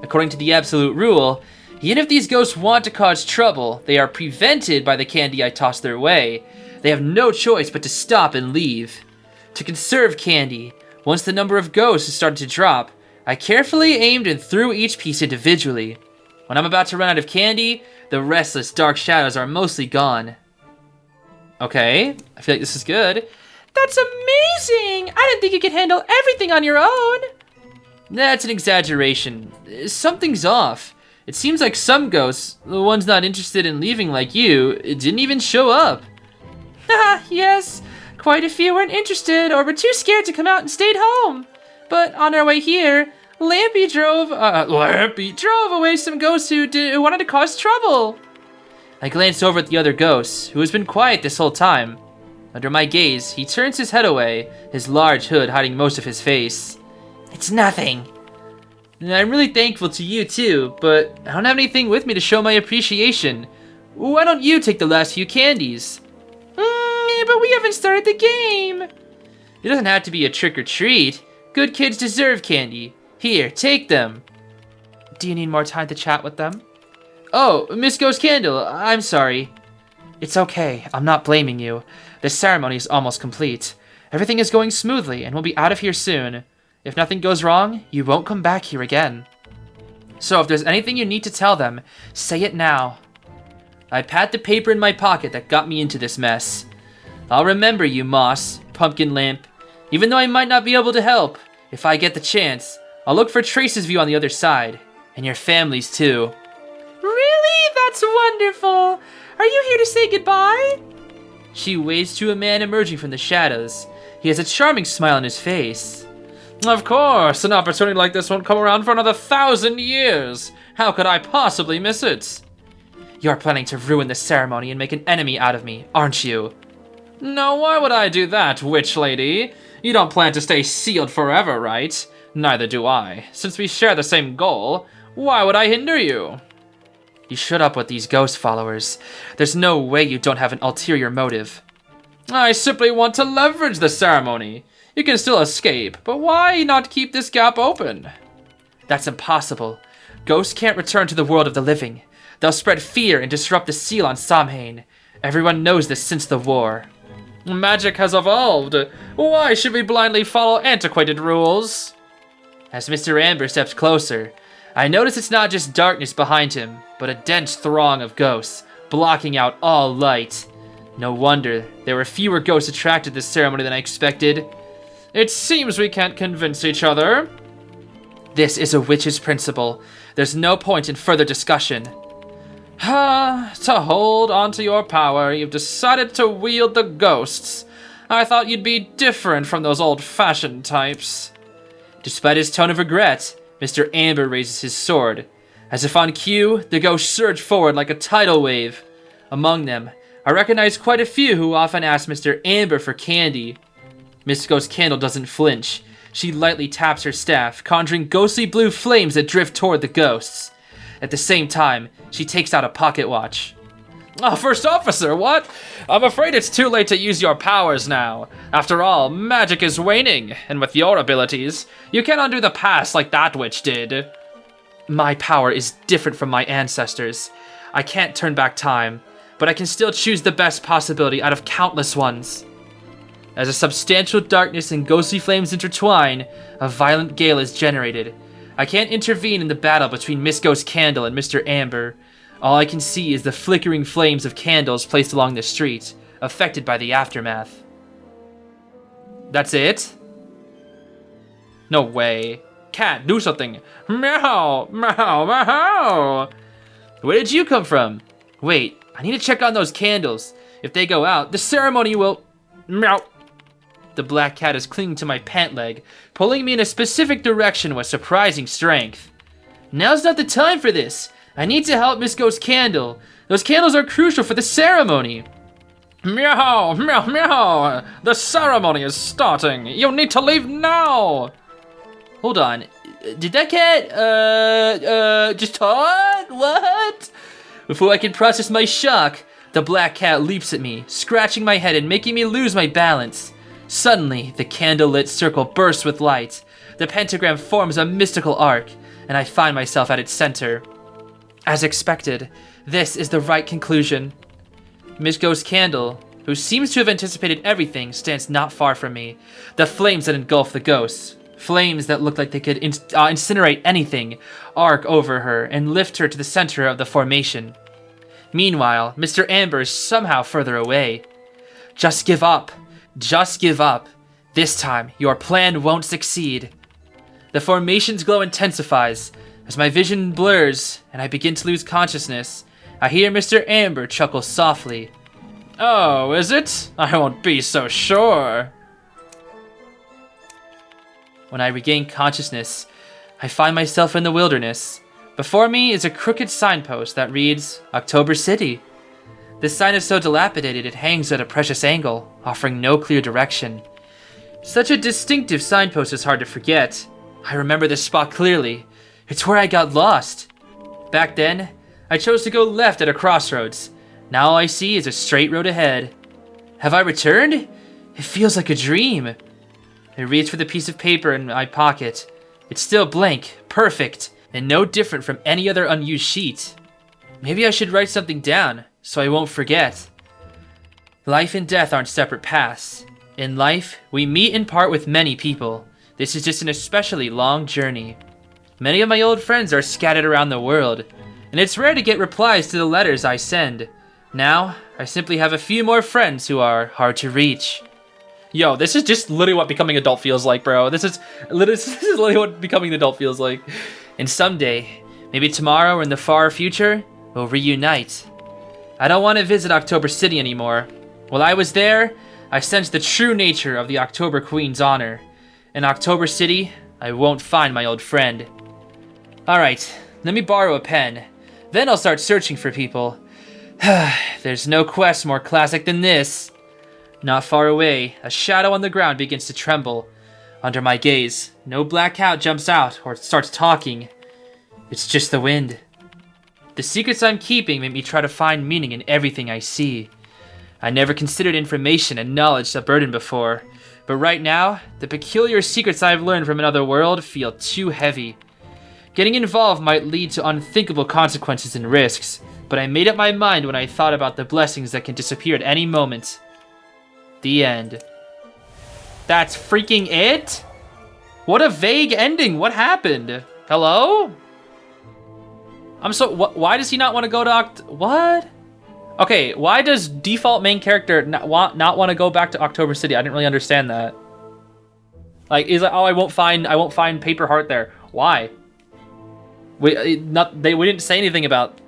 According to the absolute rule, even if these ghosts want to cause trouble, they are prevented by the candy I toss their way. They have no choice but to stop and leave. To conserve candy, once the number of ghosts has started to drop, I carefully aimed and threw each piece individually. When I'm about to run out of candy, the restless dark shadows are mostly gone. Okay, I feel like this is good. That's amazing! I didn't think you could handle everything on your own. That's an exaggeration. Something's off. It seems like some ghosts, the ones not interested in leaving like you, didn't even show up. Haha, yes. Quite a few weren't interested or were too scared to come out and stayed home. But on our way here, Lampy drove away some ghosts who wanted to cause trouble. I glanced over at the other ghost, who has been quiet this whole time. Under my gaze, he turns his head away, his large hood hiding most of his face. It's nothing. And I'm really thankful to you too, but I don't have anything with me to show my appreciation. Why don't you take the last few candies? But we haven't started the game. It doesn't have to be a trick or treat. Good kids deserve candy. Here, take them. Do you need more time to chat with them? Oh, Miss Ghost Candle, I'm sorry. It's okay, I'm not blaming you. The ceremony is almost complete. Everything is going smoothly and we'll be out of here soon. If nothing goes wrong, you won't come back here again. So if there's anything you need to tell them, say it now. I pat the paper in my pocket that got me into this mess. I'll remember you, Moss, Pumpkin Lamp. Even though I might not be able to help, if I get the chance, I'll look for traces of you on the other side. And your families, too. That's wonderful! Are you here to say goodbye? She waves to a man emerging from the shadows. He has a charming smile on his face. Of course, an opportunity like this won't come around for another 1,000 years. How could I possibly miss it? You're planning to ruin the ceremony and make an enemy out of me, aren't you? No, why would I do that, witch lady? You don't plan to stay sealed forever, right? Neither do I. Since we share the same goal, why would I hinder you? You shut up with these ghost followers. There's no way you don't have an ulterior motive. I simply want to leverage the ceremony. You can still escape, but why not keep this gap open? That's impossible. Ghosts can't return to the world of the living. They'll spread fear and disrupt the seal on Samhain. Everyone knows this since the war. Magic has evolved. Why should we blindly follow antiquated rules? As Mr. Amber steps closer, I notice it's not just darkness behind him, but a dense throng of ghosts, blocking out all light. No wonder there were fewer ghosts attracted to this ceremony than I expected. It seems we can't convince each other. This is a witch's principle. There's no point in further discussion. To hold onto your power, you've decided to wield the ghosts. I thought you'd be different from those old-fashioned types. Despite his tone of regret, Mr. Amber raises his sword. As if on cue, the ghosts surge forward like a tidal wave. Among them, I recognize quite a few who often ask Mr. Amber for candy. Miss Ghost Candle doesn't flinch. She lightly taps her staff, conjuring ghostly blue flames that drift toward the ghosts. At the same time, she takes out a pocket watch. Oh, First Officer, what? I'm afraid it's too late to use your powers now. After all, magic is waning, and with your abilities, you can't undo the past like that witch did. My power is different from my ancestors. I can't turn back time, but I can still choose the best possibility out of countless ones. As a substantial darkness and ghostly flames intertwine, a violent gale is generated. I can't intervene in the battle between Miss Ghost Candle and Mr. Amber. All I can see is the flickering flames of candles placed along the street, affected by the aftermath. That's it? No way. Cat, do something. Meow, meow, meow. Where did you come from? Wait, I need to check on those candles. If they go out, the ceremony will... Meow. The black cat is clinging to my pant leg, pulling me in a specific direction with surprising strength. Now's not the time for this. I need to help Miss Ghost Candle. Those candles are crucial for the ceremony. Meow, meow, meow. The ceremony is starting. You need to leave now. Hold on. Did that cat, just talk? What? Before I can process my shock, the black cat leaps at me, scratching my head and making me lose my balance. Suddenly, the candle-lit circle bursts with light. The pentagram forms a mystical arc, and I find myself at its center. As expected, this is the right conclusion. Miss Ghost Candle, who seems to have anticipated everything, stands not far from me. The flames that engulf the ghosts, flames that look like they could incinerate anything, arc over her and lift her to the center of the formation. Meanwhile, Mr. Amber is somehow further away. Just give up. Just give up. This time, your plan won't succeed. The formation's glow intensifies. As my vision blurs and I begin to lose consciousness, I hear Mr. Amber chuckle softly. Oh, is it? I won't be so sure. When I regain consciousness, I find myself in the wilderness. Before me is a crooked signpost that reads, October City. This sign is so dilapidated it hangs at a precious angle, offering no clear direction. Such a distinctive signpost is hard to forget. I remember this spot clearly. It's where I got lost. Back then, I chose to go left at a crossroads. Now all I see is a straight road ahead. Have I returned? It feels like a dream. I reach for the piece of paper in my pocket. It's still blank, perfect, and no different from any other unused sheet. Maybe I should write something down, so I won't forget. Life and death aren't separate paths. In life, we meet and part with many people. This is just an especially long journey. Many of my old friends are scattered around the world, and it's rare to get replies to the letters I send. Now, I simply have a few more friends who are hard to reach. Yo, this is just literally what becoming adult feels like, bro. This is literally what becoming an adult feels like. And someday, maybe tomorrow or in the far future, we'll reunite. I don't want to visit October City anymore. While I was there, I sensed the true nature of the October Queen's honor. In October City, I won't find my old friend. Alright, let me borrow a pen. Then I'll start searching for people. There's no quest more classic than this. Not far away, a shadow on the ground begins to tremble. Under my gaze, no black cat jumps out or starts talking. It's just the wind. The secrets I'm keeping make me try to find meaning in everything I see. I never considered information and knowledge a burden before, but right now, the peculiar secrets I've learned from another world feel too heavy. Getting involved might lead to unthinkable consequences and risks, but I made up my mind when I thought about the blessings that can disappear at any moment. The end. That's freaking it? What a vague ending. What happened? Hello? Why does he not want to go to what? Okay, why does default main character not want to go back to October City? I didn't really understand that. Like, he's like, oh, I won't find Paper Heart there. Why? We didn't say anything about.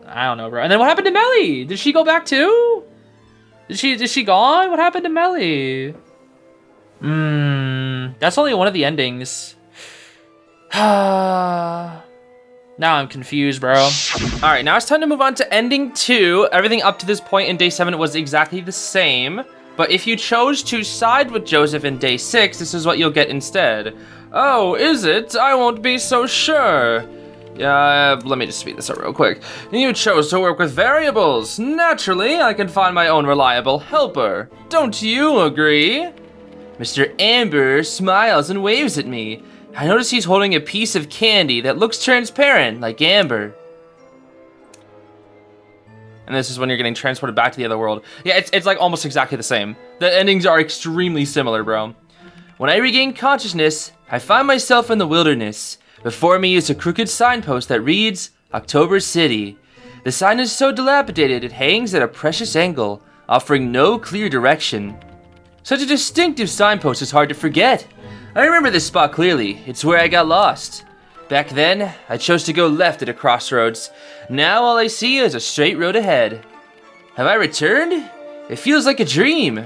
I don't know, bro. And then what happened to Melly? Did she go back too? Is she gone? What happened to Melly? That's only one of the endings. Now I'm confused, bro. All right, now it's time to move on to ending 2. Everything up to this point in day 7 was exactly the same. But if you chose to side with Joseph in day 6, this is what you'll get instead. Oh, is it? I won't be so sure. Let me just speed this up real quick. You chose to work with variables. Naturally, I can find my own reliable helper. Don't you agree? Mr. Amber smiles and waves at me. I notice he's holding a piece of candy that looks transparent, like amber. And this is when you're getting transported back to the other world. Yeah, it's like almost exactly the same. The endings are extremely similar, bro. When I regain consciousness, I find myself in the wilderness. Before me is a crooked signpost that reads, October City. The sign is so dilapidated it hangs at a precious angle, offering no clear direction. Such a distinctive signpost is hard to forget. I remember this spot clearly. It's where I got lost. Back then, I chose to go left at a crossroads. Now all I see is a straight road ahead. Have I returned? It feels like a dream.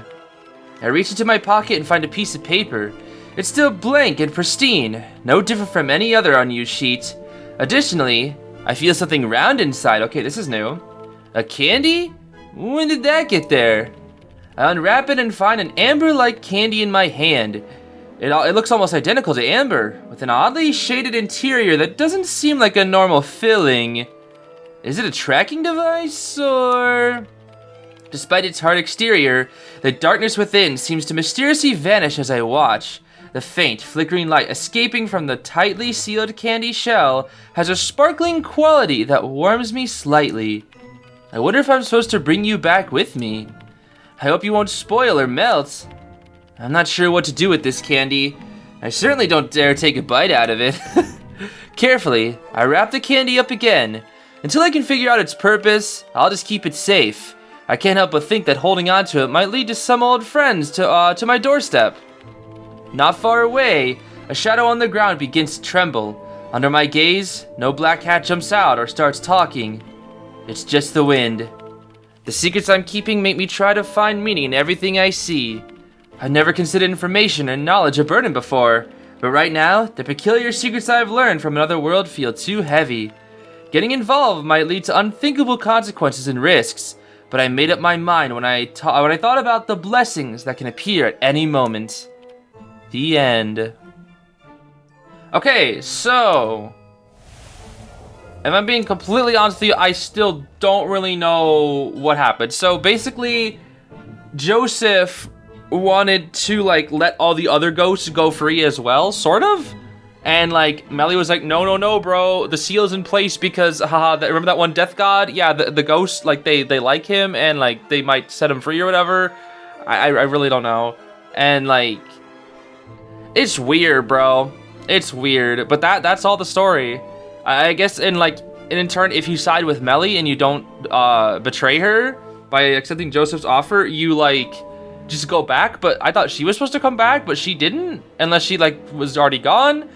I reach into my pocket and find a piece of paper. It's still blank and pristine, no different from any other unused sheet. Additionally, I feel something round inside. Okay, this is new. A candy? When did that get there? I unwrap it and find an amber-like candy in my hand. It looks almost identical to amber, with an oddly shaded interior that doesn't seem like a normal filling. Is it a tracking device, or...? Despite its hard exterior, the darkness within seems to mysteriously vanish as I watch. The faint, flickering light escaping from the tightly sealed candy shell has a sparkling quality that warms me slightly. I wonder if I'm supposed to bring you back with me. I hope you won't spoil or melt. I'm not sure what to do with this candy. I certainly don't dare take a bite out of it. Carefully, I wrap the candy up again. Until I can figure out its purpose, I'll just keep it safe. I can't help but think that holding on to it might lead to some old friends to my doorstep. Not far away, a shadow on the ground begins to tremble. Under my gaze, no black cat jumps out or starts talking. It's just the wind. The secrets I'm keeping make me try to find meaning in everything I see. I've never considered information and knowledge a burden before, but right now, the peculiar secrets I've learned from another world feel too heavy. Getting involved might lead to unthinkable consequences and risks, but I made up my mind when I thought about the blessings that can appear at any moment. The end. Okay, so... if I'm being completely honest with you, I still don't really know what happened. So basically, Joseph wanted to like let all the other ghosts go free as well, sort of. And like Melly was like, no, bro, the seal's in place because remember that one death god? Yeah, the ghosts, like they like him and like they might set him free or whatever. I really don't know. And like, it's weird, bro. It's weird, but that's all the story. I guess in turn, if you side with Melly and you don't betray her by accepting Joseph's offer, you like just go back. But I thought she was supposed to come back, but she didn't, unless she like was already gone.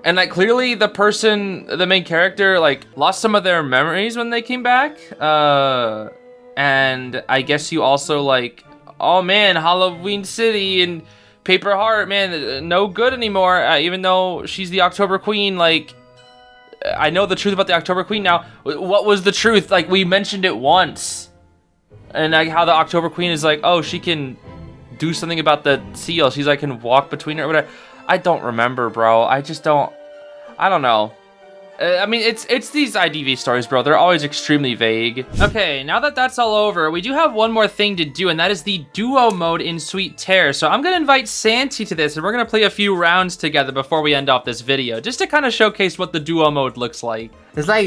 And like clearly the main character, like lost some of their memories when they came back. And I guess you also like, oh man, Halloween City and Paper Heart, man, no good anymore. Even though she's the October Queen, like I know the truth about the October Queen now. What was the truth? Like we mentioned it once, and like how the October Queen is like, oh, she can do something about the seal. She's like can walk between her or whatever. I don't remember, bro. I don't know. I mean, it's these IDV stories, bro. They're always extremely vague. Okay, now that that's all over, we do have one more thing to do, and that is the duo mode in Sweet Terror. So I'm gonna invite Santi to this, and we're gonna play a few rounds together before we end off this video, just to kind of showcase what the duo mode looks like. It's like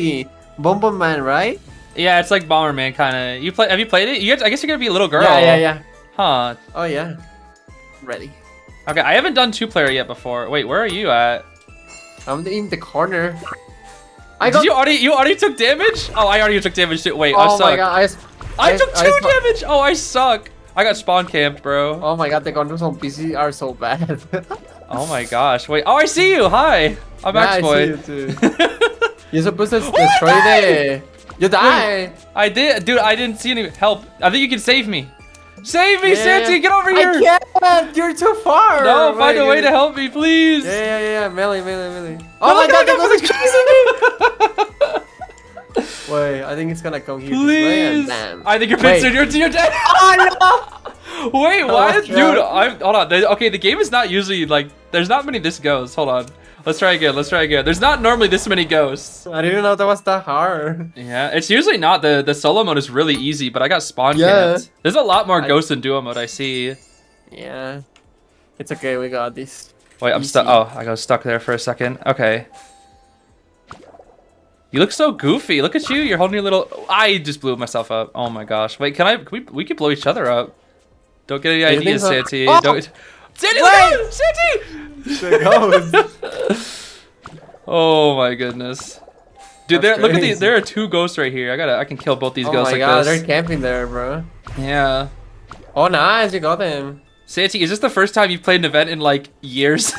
Bomberman, right? Yeah, it's like Bomberman, kind of. Have you played it? I guess you're gonna be a little girl. Yeah. Huh. Oh yeah. Ready. Okay, I haven't done 2-player yet before. Wait, where are you at? I'm in the corner. You already took damage? Oh, I already took damage too. Wait, I Oh suck. my god, I took 2 damage! Oh, I suck. I got spawn camped, bro. Oh my god, the controls on PC are so bad. Oh my gosh. Wait. Oh, I see you. Hi. I'm Max Boy. I see you too. You're supposed to destroy the... You die! I did. Dude, I didn't see any help. I think you can save me. Save me, Santi! Get over here! I can't! You're too far! No, find a way to help me, please! Yeah. Melly. Oh my god, that was chasing me! Wait, I think it's gonna come here this way and Please! bam. I think you're pincered. You're dead! Oh no! Wait, what? Dude, trapped. hold on. Okay, the game is not usually like... There's not many this ghosts. Hold on. Let's try again. There's not normally this many ghosts. I didn't know that was that hard. Yeah, it's usually not. The solo mode is really easy, but I got spawn Yeah. camped. There's a lot more ghosts in duo mode, I see. Yeah. It's okay, we got this. Wait, I'm stuck. Oh, I got stuck there for a second. Okay. You look so goofy. Look at you. You're holding your little... I just blew myself up. Oh my gosh. Wait, we could blow each other up. Don't get any you ideas, think so? Santi. Oh! Don't... Santi, look at him! Santi! Oh my goodness. Dude, look at these. There are 2 ghosts right here. I can kill both these ghosts like this. Oh my god, they're camping there, bro. Yeah. Oh, nice, you got them. Santi, is this the first time you've played an event in like years?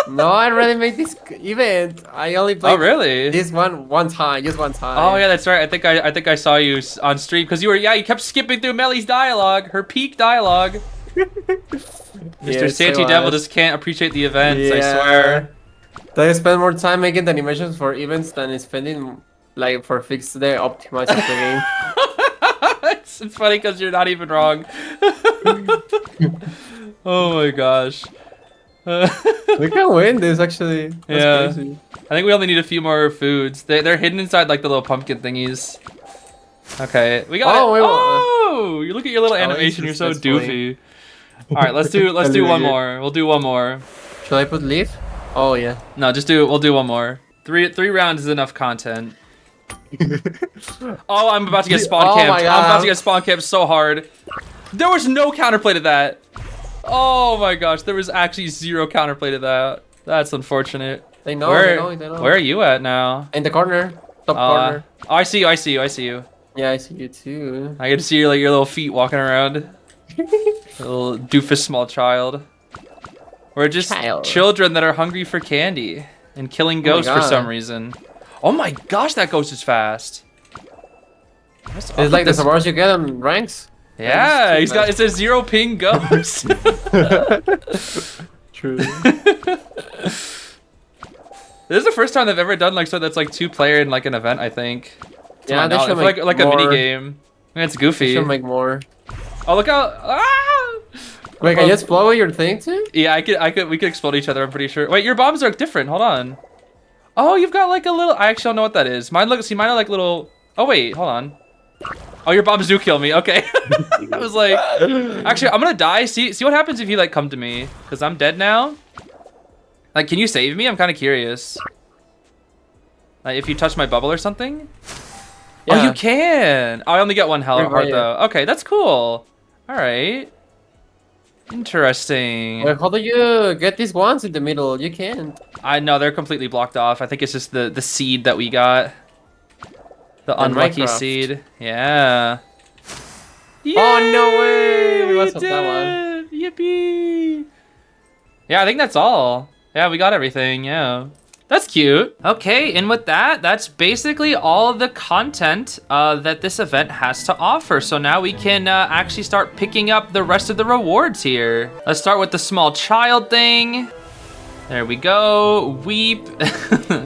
No, I already made this event. I only played. Oh really? This one time, just one time. Oh yeah, that's right. I think I saw you on stream because you kept skipping through Melly's dialogue, her peak dialogue. Mr. SantiDevil just can't appreciate the events, I swear. They spend more time making the animations for events than spending like for fix the optimize of the game. It's funny because you're not even wrong. Oh my gosh. We can win this actually. That's crazy. I think we only need a few more foods. They're hidden inside like the little pumpkin thingies. Okay, we got it. Wait, oh, you look at your little animation. You're so doofy. All right, let's do one more. We'll do one more. Should I put leaf? Oh yeah. No, we'll do one more. Three rounds is enough content. Oh, I'm about to get spawn camped. I'm about to get spawn camped so hard. There was no counterplay to that. Oh my gosh, there was actually 0 counterplay to that. That's unfortunate. They know. They know. Where are you at now? In the corner, top corner. Oh, I see you. Yeah, I see you too. I can see your little feet walking around. Little doofus small child. We're just children that are hungry for candy and killing ghosts for some reason. Oh my gosh, that ghost is fast. It's like the rewards you get on ranks. Yeah, it's a 0 ping ghost. True. This is the first time they've ever done like that's like 2-player in like an event, I think. Yeah, they should make like a mini game. It's goofy. They should make more. Oh look out! Ah! Wait, can you explode your thing too? Yeah, we could explode each other. I'm pretty sure. Wait, your bombs are different. Hold on. Oh, you've got like a little. I actually don't know what that is. Mine are like little. Oh wait, hold on. Oh, your bombs do kill me. Okay. I was like, actually, I'm gonna die. See what happens if you like come to me, because I'm dead now. Like, can you save me? I'm kind of curious. Like, if you touch my bubble or something. Yeah. Oh, you can. Oh, I only get 1 heart though. Okay, that's cool. All right. Interesting. Wait, how do you get these ones in the middle? You can't. I know they're completely blocked off. I think it's just the seed that we got. The unlucky Minecraft seed. Yeah. Yay! Oh no way! We What's did! That one? Yippee! Yeah, I think that's all. Yeah, we got everything. Yeah. That's cute. Okay, and with that, that's basically all of the content that this event has to offer. So now we can actually start picking up the rest of the rewards here. Let's start with the small child thing. There we go. Weep.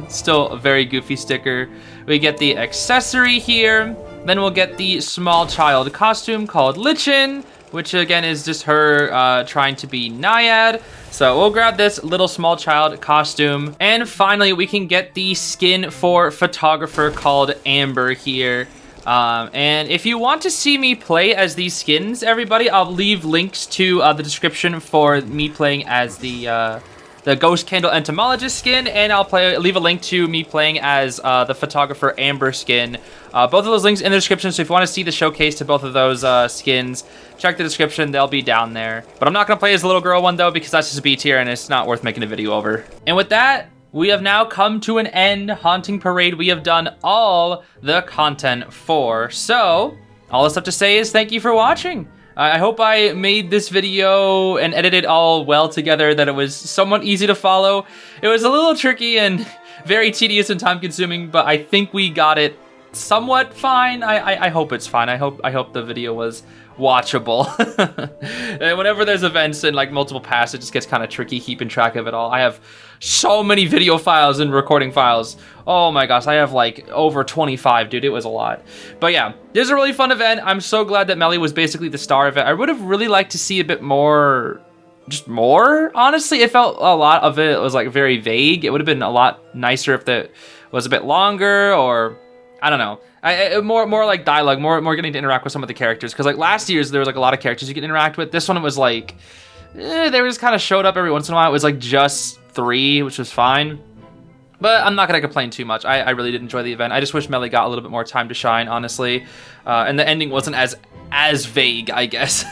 Still a very goofy sticker. We get the accessory here. Then we'll get the small child costume called Lichen, which again is just her trying to be Naiad. So we'll grab this little small child costume. And finally, we can get the skin for photographer called Amber here. And if you want to see me play as these skins, everybody, I'll leave links to the description for me playing as the Ghost Candle Entomologist skin, and I'll leave a link to me playing as the photographer Amber skin. Both of those links in the description, so if you want to see the showcase to both of those skins, check the description, they'll be down there. But I'm not going to play as the little girl one though, because that's just a B tier and it's not worth making a video over. And with that, we have now come to an end. Haunting Parade, we have done all the content for. So, all that's left to say is thank you for watching. I hope I made this video and edited all well together, that it was somewhat easy to follow. It was a little tricky and very tedious and time consuming, but I think we got it somewhat fine. I hope it's fine. I hope the video was watchable. And whenever there's events and like multiple paths, it just gets kind of tricky keeping track of it all. I have so many video files and recording files. Oh my gosh, I have like over 25, dude. It was a lot. But yeah, this is a really fun event. I'm so glad that Melly was basically the star of it. I would have really liked to see a bit more, just more, honestly. It felt a lot of it was like very vague. It would have been a lot nicer if that was a bit longer, or I don't know. More like dialogue, more getting to interact with some of the characters. Because like last year's, there was like a lot of characters you could interact with. This one, it was like, they just kind of showed up every once in a while. It was like just 3, which was fine. But I'm not gonna complain too much. I really did enjoy the event. I just wish Melly got a little bit more time to shine, honestly. And the ending wasn't as vague, I guess.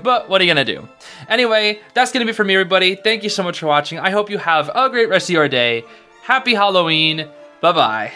But what are you gonna do? Anyway, that's gonna be it for me, everybody. Thank you so much for watching. I hope you have a great rest of your day. Happy Halloween. Bye-bye.